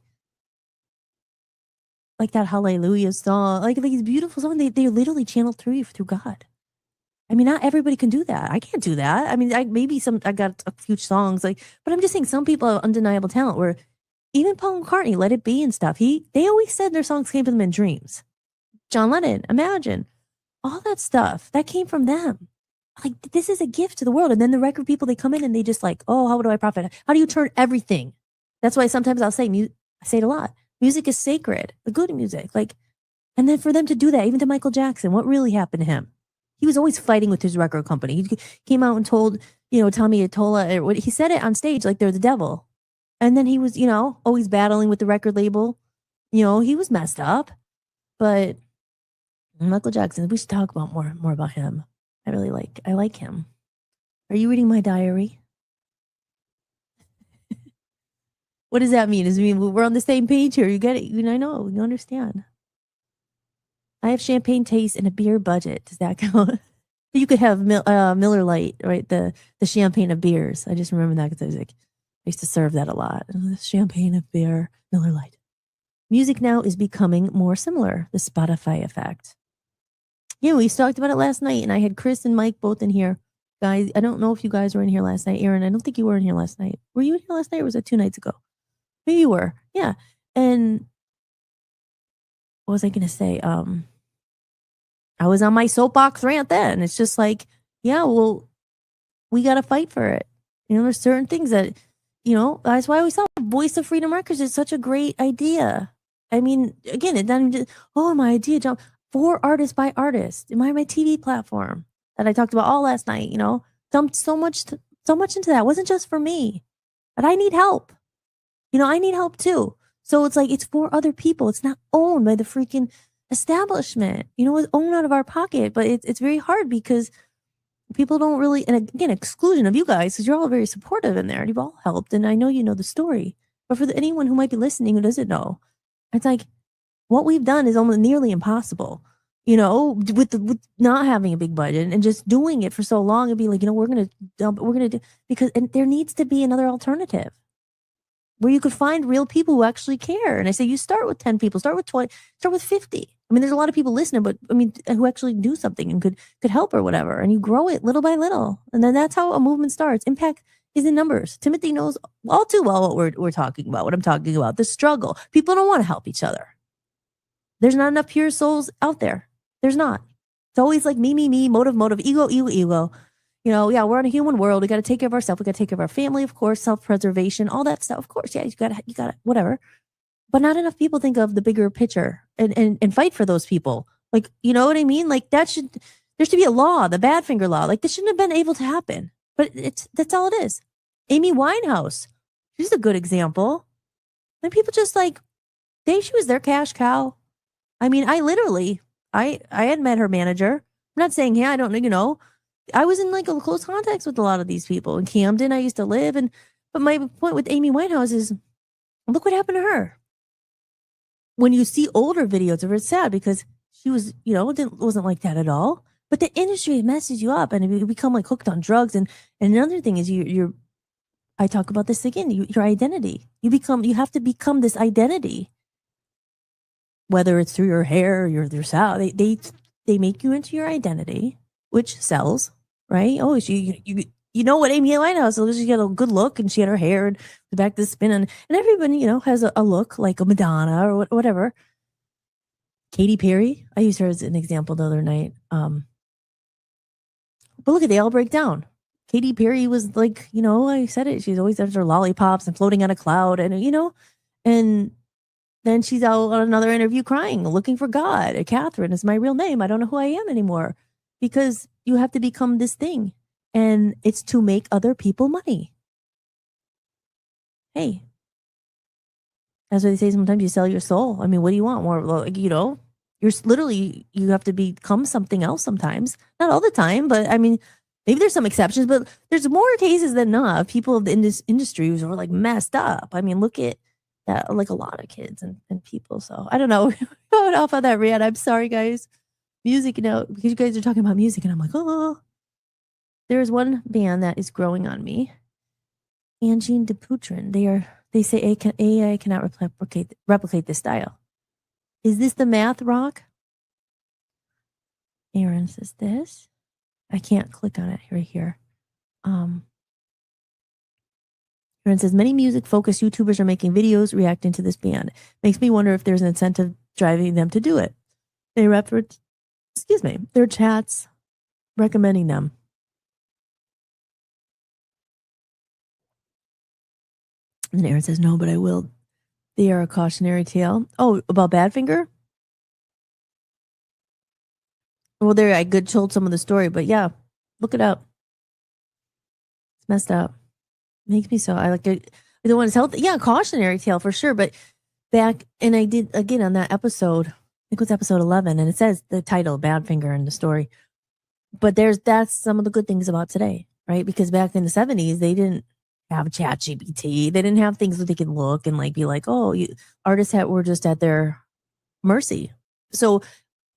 that Hallelujah song, like these beautiful songs. They literally channel through you through God. I mean, not everybody can do that. I can't do that. I mean, I got a few songs but I'm just saying some people have undeniable talent. Where even Paul McCartney, Let It Be and stuff. They always said their songs came to them in dreams. John Lennon, Imagine, all that stuff that came from them. Like, this is a gift to the world. And then the record people, they come in and they just like, oh, how do I profit? How do you turn everything? That's why sometimes I'll say, I say it a lot. Music is sacred, the good music. Like, and then for them to do that, even to Michael Jackson, what really happened to him? He was always fighting with his record company. He came out and told, Tommy Atola, or what he said it on stage, like they're the devil. And then he was, always battling with the record label. He was messed up. But Michael Jackson, we should talk about more about him. I like him. Are you reading my diary? What does that mean? Does it mean we're on the same page here? You get it? I know. You understand. I have champagne taste and a beer budget. Does that count? You could have Miller Lite, right? The champagne of beers. I just remember that because I used to serve that a lot. The champagne of beer, Miller Lite. Music now is becoming more similar. The Spotify effect. Yeah, we talked about it last night, and I had Chris and Mike both in here. Guys, I don't know if you guys were in here last night. Aaron, I don't think you were in here last night. Were you in here last night, or was it 2 nights ago? Maybe you were. Yeah. And what was I going to say? I was on my soapbox rant then. It's just like, yeah, well, we got to fight for it. There's certain things that, that's why I always thought Voice of Freedom Records is such a great idea. I mean, again, it doesn't just, my idea, John, for artist by artist. My TV platform that I talked about all last night, dumped so much into that. It wasn't just for me, but I need help. I need help too. So it's like, it's for other people. It's not owned by the freaking establishment. It's owned out of our pocket, but it's very hard because people don't really, and again, exclusion of you guys, because you're all very supportive in there. You've all helped, and I know you know the story. But for anyone who might be listening who doesn't know, it's like, what we've done is almost nearly impossible, with not having a big budget and just doing it for so long and be like, we're going to dump it, we're going to do, because and there needs to be another alternative where you could find real people who actually care. And I say, you start with 10 people, start with 20, start with 50. I mean, there's a lot of people listening, but I mean, who actually do something and could help or whatever. And you grow it little by little. And then that's how a movement starts. Impact is in numbers. Timothy knows all too well what we're talking about, what I'm talking about, the struggle. People don't want to help each other. There's not enough pure souls out there. There's not. It's always like me, motive, ego. Yeah, we're in a human world. We got to take care of ourselves. We got to take care of our family, of course, self-preservation, all that stuff. Of course, yeah, you got to, whatever. But not enough people think of the bigger picture and fight for those people. Like, you know what I mean? Like there should be a law, the Badfinger law. Like this shouldn't have been able to happen. But that's all it is. Amy Winehouse, she's a good example. And people just like, she was their cash cow. I mean, I had met her manager. I'm not saying, I don't know, I was in like a close contacts with a lot of these people in Camden. I used to live, but my point with Amy Winehouse is, look what happened to her. When you see older videos of her, it's sad because she was, wasn't like that at all. But the industry messes you up, and you become like hooked on drugs. And another thing is I talk about this again. Your identity. You have to become this identity. Whether it's through your hair or your style, they make you into your identity, which sells, right? Oh, you know what Amy Winehouse? So she got a good look, and she had her hair and the back to spin, and everybody has a look like a Madonna or whatever. Katy Perry, I used her as an example the other night. But look, they all break down. Katy Perry was like, I said it. She's always after lollipops and floating on a cloud, and and then she's out on another interview crying, looking for God. Catherine is my real name. I don't know who I am anymore. because you have to become this thing, and it's to make other people money. Hey, that's what they say. Sometimes you sell your soul. I mean, what do you want more? Like, you're literally, you have to become something else sometimes. Not all the time, but I mean, maybe there's some exceptions, but there's more cases than not of people in this industry who are like messed up. I mean, look at that, like a lot of kids and people. So I don't know. Going off on that rant. I'm sorry, guys. Music, because you guys are talking about music, and I'm like, oh, there's one band that is growing on me. Angine Duputrin. They say AI cannot replicate this style. Is this the math rock? Aaron says this. I can't click on it right here. Aaron says many music-focused YouTubers are making videos reacting to this band. Makes me wonder if there's an incentive driving them to do it. They reference, their chats recommending them. And Aaron says, no, but I will. They are a cautionary tale. Oh, about Badfinger? Well, there, I good told some of the story, but yeah, look it up. It's messed up. Makes me so. I like it. I don't want to tell. Yeah, cautionary tale for sure. But back, and I did again on that episode. I think it was episode 11, and it says the title Badfinger in the story. But that's some of the good things about today, right? Because back in the 70s, they didn't have ChatGPT. They didn't have things that they could look and like be like, oh, artists were just at their mercy. So,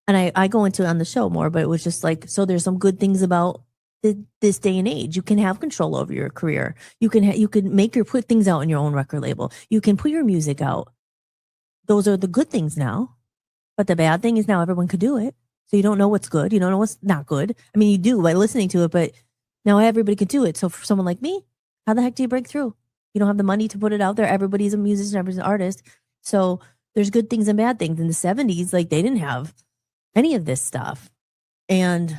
and I go into it on the show more, but it was just like, so there's some good things about this day and age. You can have control over your career. You can put things out on your own record label. You can put your music out. Those are the good things now. But the bad thing is now everyone could do it. So you don't know what's good. You don't know what's not good. I mean, you do by listening to it, but now everybody could do it. So for someone like me, how the heck do you break through? You don't have the money to put it out there. Everybody's a musician, everybody's an artist. So there's good things and bad things. In the 70s, like they didn't have any of this stuff. And,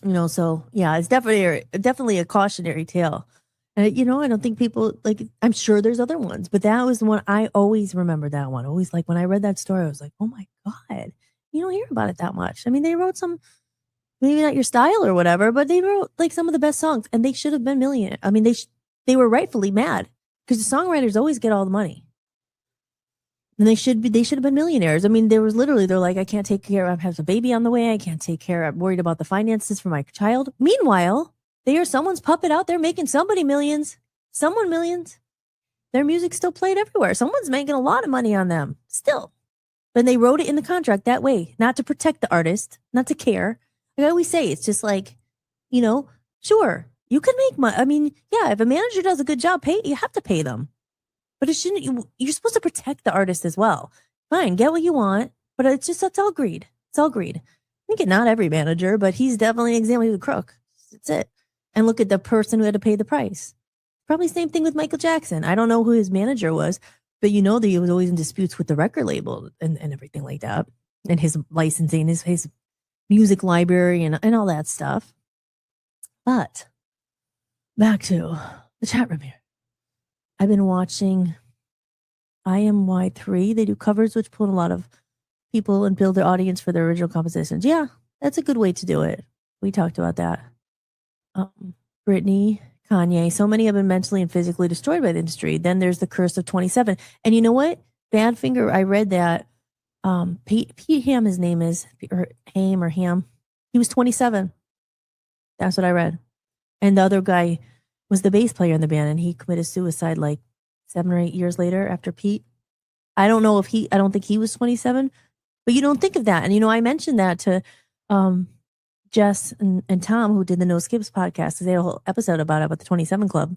so yeah, it's definitely a cautionary tale. And, I don't think people I'm sure there's other ones, but that was the one I always remember. That one always, like when I read that story, I was like, oh my God, you don't hear about it that much. I mean, they wrote some, maybe not your style or whatever, but they wrote like some of the best songs, and they should have been millionaires. I mean, they were rightfully mad because the songwriters always get all the money. And they should have been millionaires. I mean, they're like, I can't take care of, I have a baby on the way. I can't take care. I'm worried about the finances for my child. Meanwhile, they are someone's puppet out there making somebody millions. Someone millions. Their music's still played everywhere. Someone's making a lot of money on them still. But they wrote it in the contract that way, not to protect the artist, not to care. Like I always say, it's just like, sure, you can make money. I mean, yeah, if a manager does a good job, you have to pay them. But it shouldn't. You're supposed to protect the artist as well. Fine, get what you want, but it's all greed. It's all greed. I think not every manager, but he's definitely an example. He was a crook. That's it. And look at the person who had to pay the price. Probably same thing with Michael Jackson. I don't know who his manager was, but that he was always in disputes with the record label and everything like that, and his licensing, his music library and all that stuff. But back to the chat room here. I've been watching IMY3. They do covers, which pull in a lot of people and build their audience for their original compositions. Yeah, that's a good way to do it. We talked about that. Britney, Kanye, so many have been mentally and physically destroyed by the industry. Then there's the curse of 27. And you know what? Badfinger, I read that Pete Ham, his name is, or Ham. He was 27. That's what I read. And the other guy was the bass player in the band, and he committed suicide like 7 or 8 years later after Pete. I don't think he was 27, but you don't think of that. And, I mentioned that to Jess and Tom, who did the No Skips podcast. They had a whole episode about the 27 Club.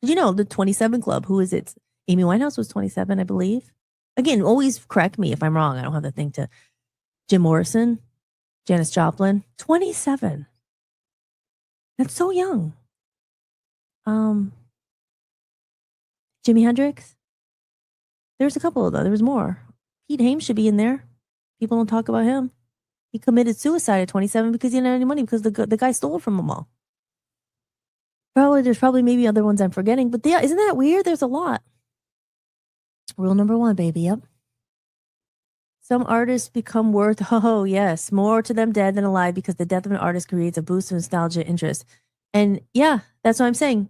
Did you know the 27 Club? Who is it? Amy Winehouse was 27, I believe. Again, always correct me if I'm wrong. I don't have the thing to. Jim Morrison, Janis Joplin, 27. That's so young. Jimi Hendrix. There's a couple of them. There was more. Pete Hames should be in there. People don't talk about him. He committed suicide at 27 because he didn't have any money because the guy stole from them all. There's probably maybe other ones I'm forgetting, but yeah, isn't that weird? There's a lot. Rule number 1, baby. Yep. Some artists become worth, oh, yes, more to them dead than alive because the death of an artist creates a boost of nostalgia interest. And yeah, that's what I'm saying.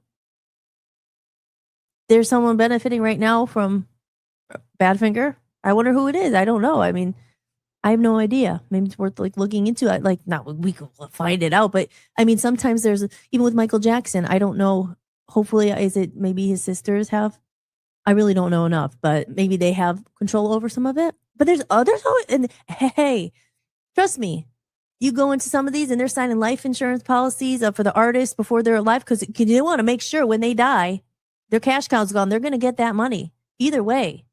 There's someone benefiting right now from Badfinger. I wonder who it is. I don't know. I mean, I have no idea. Maybe it's worth like looking into it. Like, not we could find it out, but I mean, sometimes there's even with Michael Jackson. I don't know. Hopefully, is it maybe his sisters have? I really don't know enough, but maybe they have control over some of it. But there's others. And hey, trust me, you go into some of these and they're signing life insurance policies for the artists before they're alive because you want to make sure when they die, their cash cow's gone. They're going to get that money either way.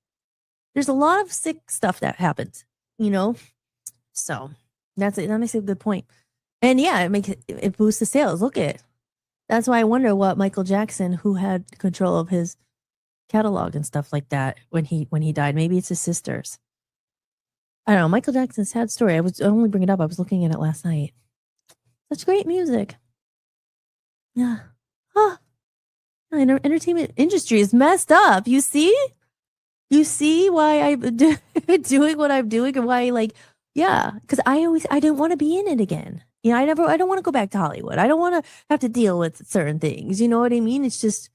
There's a lot of sick stuff that happens, So that makes a good point. And yeah, it boosts the sales. Look at it. That's why I wonder what Michael Jackson, who had control of his catalog and stuff like that when he died. Maybe it's his sisters. I don't know. Michael Jackson's sad story. I only bring it up. I was looking at it last night. Such great music. Yeah. Entertainment industry is messed up. You see? You see why I'm doing what I'm doing and why, because I didn't want to be in it again. I don't want to go back to Hollywood. I don't want to have to deal with certain things. You know what I mean? It's just,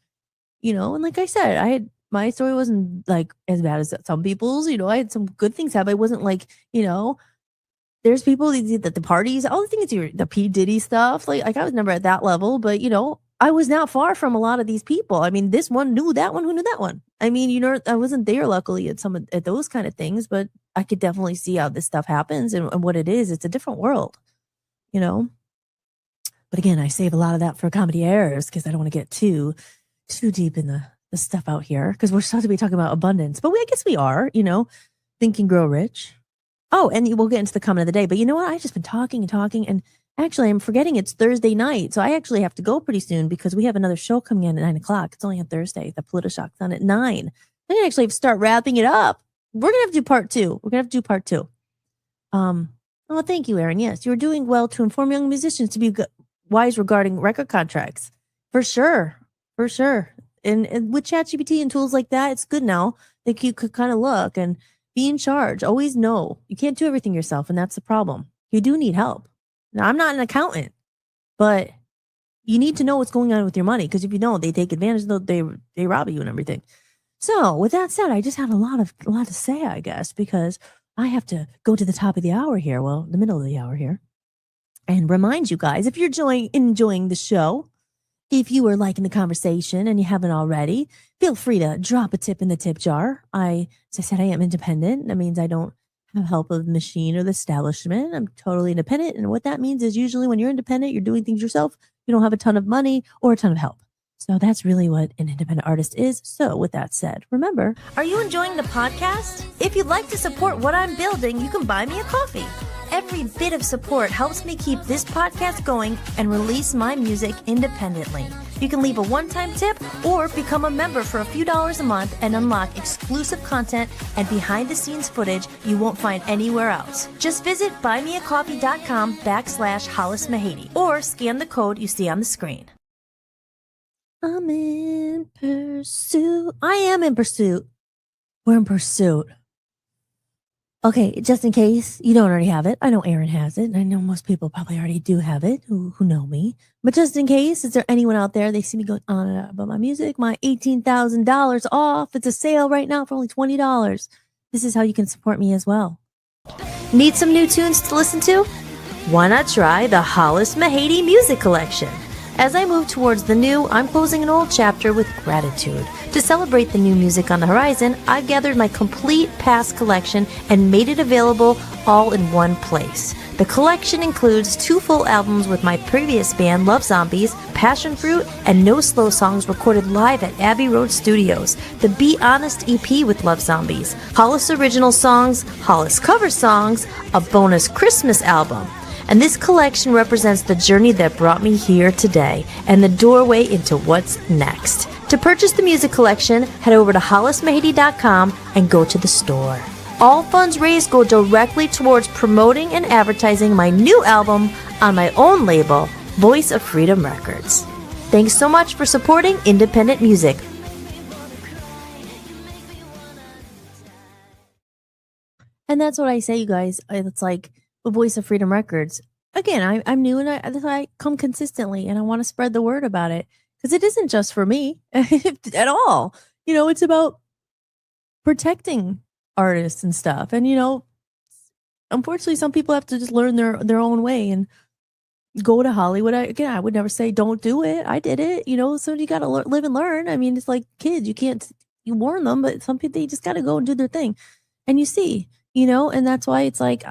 and like I said, my story wasn't like as bad as some people's. I had some good things happen. It wasn't like, there's people that the parties, all the things, the P. Diddy stuff. Like I was never at that level, but I was not far from a lot of these people. I mean, this one knew that one who knew that one. I mean, I wasn't there luckily at those kind of things, but I could definitely see how this stuff happens and what it is. It's a different world, But again, I save a lot of that for comedy errors because I don't want to get too deep in the stuff out here because we're supposed to be talking about abundance, but I guess we are, Think and Grow Rich. Oh, and we'll get into the comment of the day, but you know what? I've just been talking and talking, and actually I'm forgetting it's Thursday night, so I actually have to go pretty soon because we have another show coming in at 9:00. It's only on Thursday. The PolitiShock's on at 9. I actually have to start wrapping it up. We're gonna have to do part 2. Oh, thank you, Aaron. Yes, you're doing well to inform young musicians to be wise regarding record contracts. For sure. And with ChatGPT and tools like that, it's good now that you could kind of look and be in charge. Always know you can't do everything yourself, and that's the problem. You do need help. Now, I'm not an accountant, but you need to know what's going on with your money because if you don't, they take advantage. They rob you and everything. So, with that said, I just have a lot to say, I guess, because I have to go to the top of the hour here. Well, the middle of the hour here, and remind you guys if you're enjoying the show. If you are liking the conversation and you haven't already, feel free to drop a tip in the tip jar. As I said, I am independent. That means I don't have help of the machine or the establishment. I'm totally independent. And what that means is usually when you're independent, you're doing things yourself. You don't have a ton of money or a ton of help. So that's really what an independent artist is. So with that said, remember, are you enjoying the podcast? If you'd like to support what I'm building, you can buy me a coffee. Every bit of support helps me keep this podcast going and release my music independently. You can leave a one-time tip or become a member for a few dollars a month and unlock exclusive content and behind-the-scenes footage you won't find anywhere else. Just visit buymeacoffee.com/Hollis-Mahady or scan the code you see on the screen. I'm in pursuit. I am in pursuit. We're in pursuit. Okay, just in case you don't already have it, I know Aaron has it, and I know most people probably already do have it who know me. But just in case, is there anyone out there, they see me going on and on about my music, my $18,000 off. It's a sale right now for only $20. This is how you can support me as well. Need some new tunes to listen to? Why not try the Hollis-Mahady Music Collection? As I move towards the new, I'm closing an old chapter with gratitude. To celebrate the new music on the horizon, I've gathered my complete past collection and made it available all in one place. The collection includes 2 full albums with my previous band, Love Zombies, Passion Fruit, and No Slow songs recorded live at Abbey Road Studios, the Be Honest EP with Love Zombies, Hollis original songs, Hollis cover songs, a bonus Christmas album. And this collection represents the journey that brought me here today and the doorway into what's next. To purchase the music collection, head over to hollismahady.com and go to the store. All funds raised go directly towards promoting and advertising my new album on my own label, Voice of Freedom Records. Thanks so much for supporting independent music. And that's what I say, you guys. It's like the Voice of Freedom Records. Again, I'm new and I come consistently and I want to spread the word about it because it isn't just for me at all. It's about protecting artists and stuff. And, unfortunately, some people have to just learn their own way and go to Hollywood. I would never say don't do it. I did it, so you got to live and learn. I mean, it's like kids. You warn them, but some people, they just got to go and do their thing. And you see, and that's why it's like,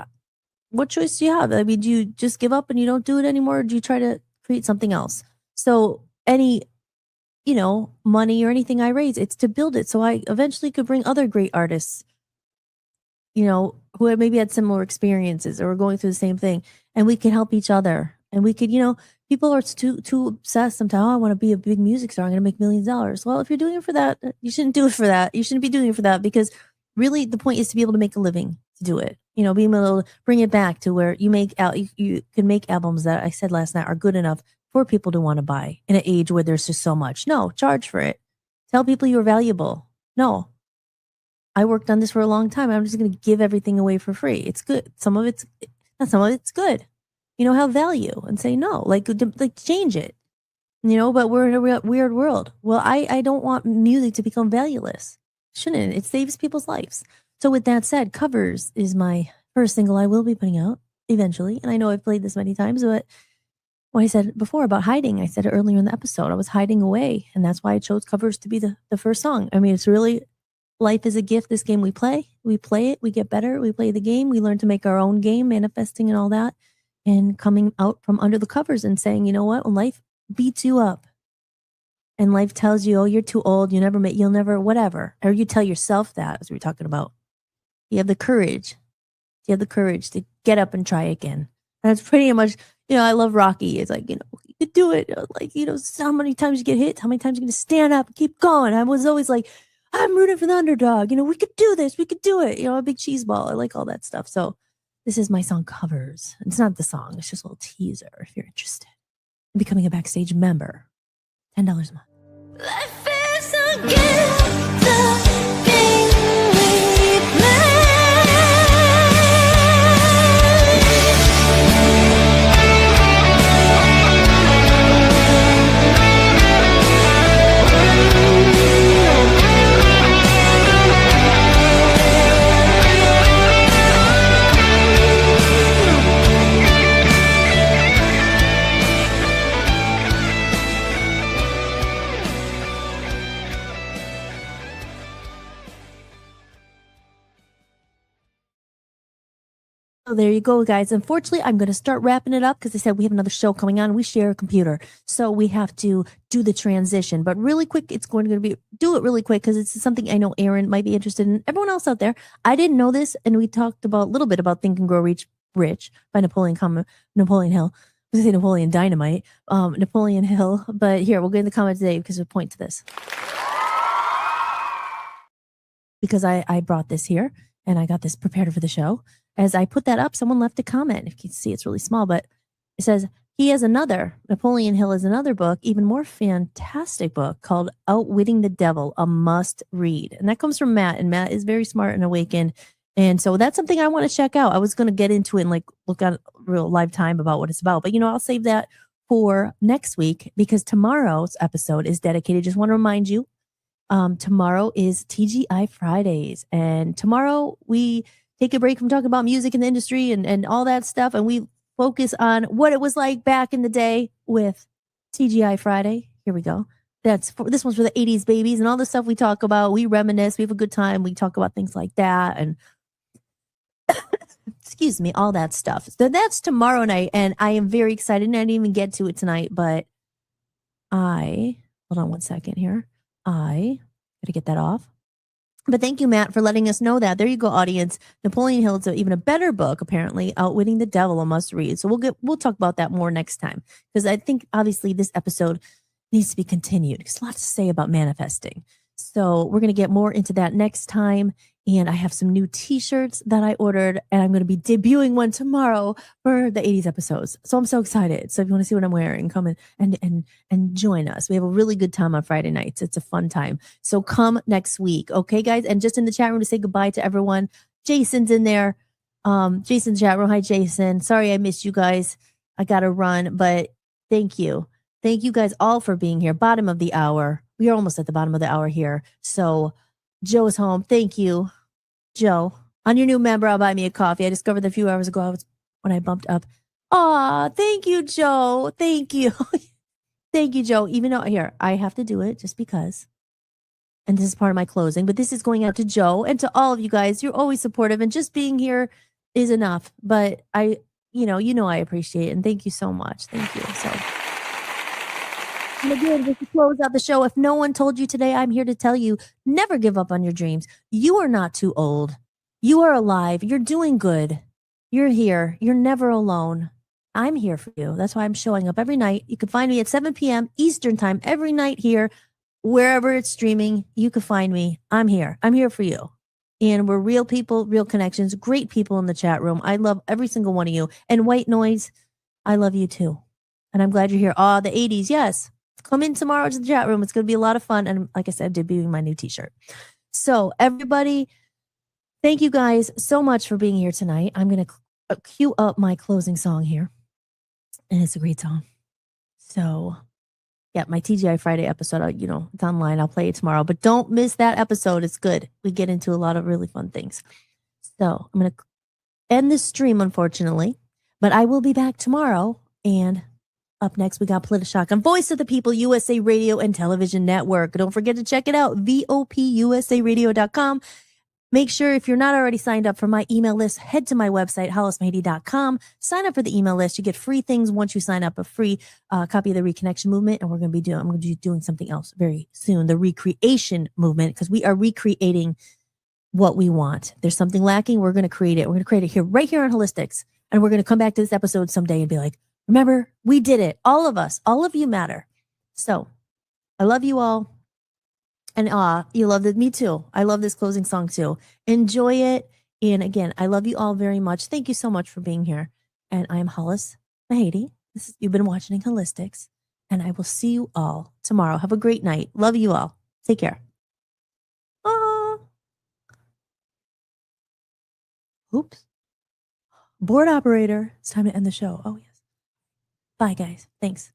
what choice do you have? I mean, do you just give up and you don't do it anymore? Or do you try to create something else? So any, money or anything I raise, it's to build it. So I eventually could bring other great artists, who had maybe had similar experiences or were going through the same thing. And we can help each other. And we could, people are too obsessed sometimes. Oh, I want to be a big music star. I'm going to make millions of dollars. Well, if you're doing it for that, you shouldn't do it for that. You shouldn't be doing it for that because really the point is to be able to make a living to do it. Being able to bring it back to where you can make albums that I said last night are good enough for people to want to buy in an age where there's just so much. No, charge for it. Tell people you're valuable. No, I worked on this for a long time. I'm just going to give everything away for free. It's good. Some of it's good. Have value and say no, like change it. But we're in a weird world. Well, I don't want music to become valueless. Shouldn't. It saves people's lives. So with that said, Covers is my first single I will be putting out eventually. And I know I've played this many times, but what I said before about hiding, I said it earlier in the episode, I was hiding away. And that's why I chose Covers to be the first song. I mean, it's really, life is a gift. This game we play it, we get better, we play the game, we learn to make our own game, manifesting and all that. And coming out from under the covers and saying, you know what, when life beats you up and life tells you, oh, you're too old, you'll never, whatever. Or you tell yourself that, as we were talking about. You have the courage. You have the courage to get up and try again. And that's pretty much, I love Rocky. It's like, you could do it. Like, how many times you get hit, how many times you're going to stand up and keep going. I was always like, I'm rooting for the underdog. We could do this. We could do it. A big cheese ball. I like all that stuff. So this is my song Covers. It's not the song. It's just a little teaser if you're interested in becoming a backstage member. $10 a month. Life is a gift, the game we play. So there you go, guys. Unfortunately, I'm going to start wrapping it up because I said we have another show coming on. We share a computer, so we have to do the transition. But really quick, it's going to be do it really quick because it's something I know Aaron might be interested in. Everyone else out there, I didn't know this, and we talked about a little bit about Think and Grow Rich by Napoleon Hill. I was going to say Napoleon Dynamite, Napoleon Hill. But here, we'll get in the comment today because we'll point to this. Because I brought this here and I got this prepared for the show. As I put that up, someone left a comment. If you can see, it's really small, but it says, Napoleon Hill has another book, even more fantastic book called Outwitting the Devil, a must read. And that comes from Matt, and Matt is very smart and awakened. And so that's something I want to check out. I was going to get into it and look at real live time about what it's about. But, I'll save that for next week because tomorrow's episode is dedicated. Just want to remind you, tomorrow is TGI Fridays. And tomorrow we take a break from talking about music in the industry and all that stuff. And we focus on what it was like back in the day with TGI Friday. Here we go. This one's for the 80s babies and all the stuff we talk about. We reminisce. We have a good time. We talk about things like that. And excuse me, all that stuff. So that's tomorrow night. And I am very excited. And I didn't even get to it tonight, but hold on one second here. I got to get that off. But thank you, Matt, for letting us know that. There you go, audience. Napoleon Hill is even a better book, apparently. Outwitting the Devil, a must read. So we'll talk about that more next time because I think obviously this episode needs to be continued. There's a lot to say about manifesting. So we're going to get more into that next time. And I have some new t-shirts that I ordered, and I'm going to be debuting one tomorrow for the 80s episodes. So I'm so excited. So if you want to see what I'm wearing, come in and join us. We have a really good time on Friday nights. It's a fun time. So come next week. Okay, guys? And just in the chat room to say goodbye to everyone. Jason's in there. Jason's chat room. Hi, Jason. Sorry I missed you guys. I got to run, but thank you. Thank you guys all for being here. Bottom of the hour. We are almost at the bottom of the hour here. So Joe's home. Thank you, Joe. On your new member, I'll buy me a coffee. I discovered that a few hours ago when I bumped up. Aw, thank you, Joe. Thank you. Thank you, Joe. Even though, here, I have to do it just because. And this is part of my closing. But this is going out to Joe and to all of you guys. You're always supportive. And just being here is enough. But I appreciate it. And thank you so much. Thank you. So. And again, just to close out the show, if no one told you today, I'm here to tell you, never give up on your dreams. You are not too old. You are alive. You're doing good. You're here. You're never alone. I'm here for you. That's why I'm showing up every night. You can find me at 7 p.m. Eastern time every night here, wherever it's streaming. You can find me. I'm here. I'm here for you. And we're real people, real connections, great people in the chat room. I love every single one of you. And White Noise, I love you too. And I'm glad you're here. Oh, the 80s. Yes. Come in tomorrow to the chat room. It's going to be a lot of fun. And like I said, debuting my new t-shirt. So everybody, thank you guys so much for being here tonight. I'm going to cue up my closing song here. And it's a great song. So yeah, my TGI Friday episode, it's online. I'll play it tomorrow. But don't miss that episode. It's good. We get into a lot of really fun things. So I'm going to end this stream, unfortunately. But I will be back tomorrow. And up next, we got Politishock on Voice of the People, USA Radio and Television Network. Don't forget to check it out, VOPUSARadio.com. Make sure if you're not already signed up for my email list, head to my website, hollismahady.com. Sign up for the email list. You get free things once you sign up, a free copy of the Reconnection Movement. And I'm going to be doing something else very soon, the Recreation Movement, because we are recreating what we want. There's something lacking. We're going to create it. We're going to create it right here on Hollis-tics. And we're going to come back to this episode someday and be like, remember, we did it. All of us, all of you matter. So I love you all. And you loved it. Me too. I love this closing song too. Enjoy it. And again, I love you all very much. Thank you so much for being here. And I'm Hollis Mahady. You've been watching Hollis-tics. And I will see you all tomorrow. Have a great night. Love you all. Take care. Oops. Board operator. It's time to end the show. Oh, yes. Bye, guys. Thanks.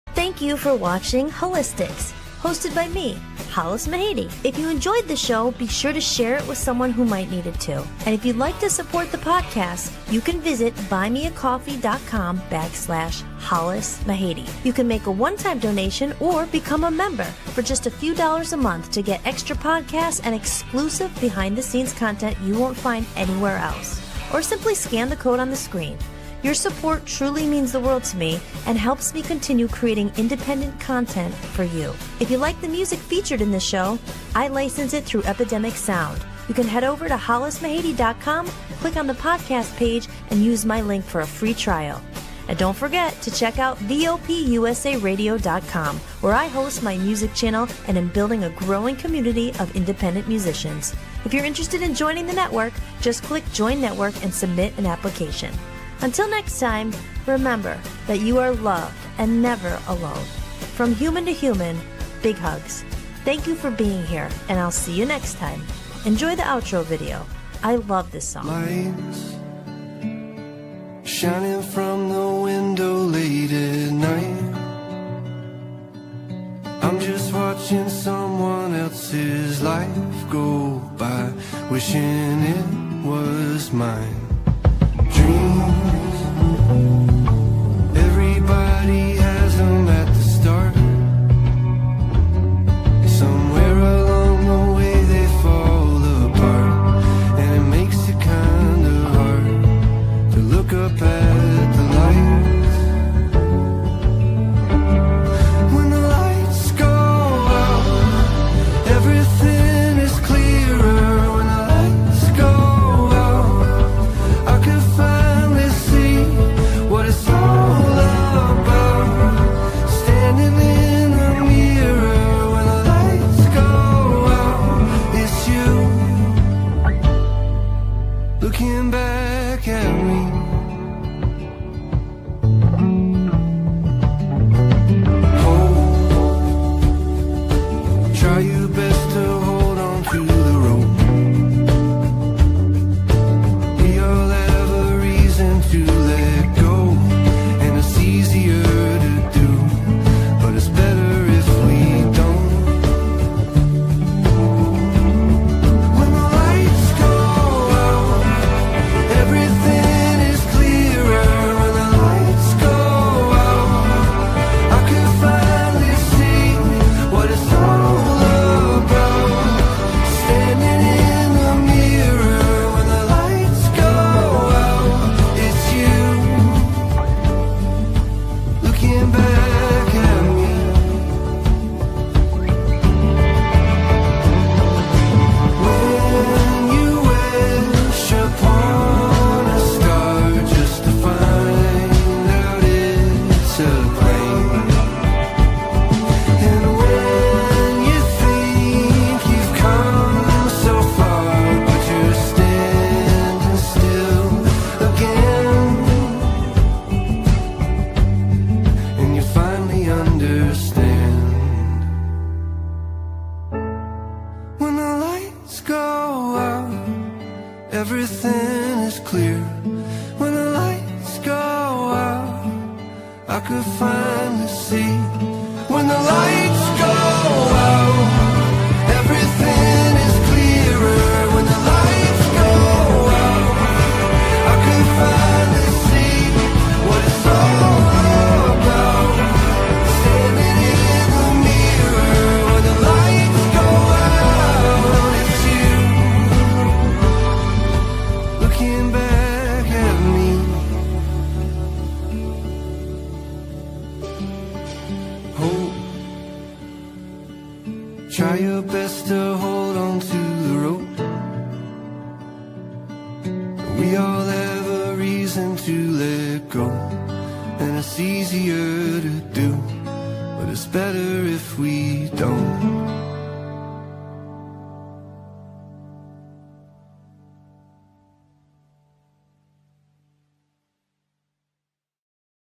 Thank you for watching Hollis-tics, hosted by me, Hollis Mahady. If you enjoyed the show, be sure to share it with someone who might need it too. And if you'd like to support the podcast, you can visit buymeacoffee.com/Hollis Mahady. You can make a one-time donation or become a member for just a few dollars a month to get extra podcasts and exclusive behind-the-scenes content you won't find anywhere else. Or simply scan the code on the screen. Your support truly means the world to me and helps me continue creating independent content for you. If you like the music featured in this show, I license it through Epidemic Sound. You can head over to hollismahady.com, click on the podcast page, and use my link for a free trial. And don't forget to check out VOPUSARadio.com, where I host my music channel and am building a growing community of independent musicians. If you're interested in joining the network, just click Join Network and submit an application. Until next time, remember that you are loved and never alone. From human to human, big hugs. Thank you for being here, and I'll see you next time. Enjoy the outro video. I love this song. Lights shining from the window late at night. I'm just watching someone else's life go by, wishing it was mine. Dreams, everybody has them at the start. Somewhere along the way they fall apart, and it makes it kind of hard to look up at the lights. When the lights go out, everything is clearer. When the lights go out, could finally see when the lights go out. Everything is clearer when the lights go out. I could finally see what it's all about. Standing in the mirror when the lights go out. It's you looking back at me. Hope, try your best to hold on to the rope. We all have a reason to let go, and it's easier to do, but it's better if we don't.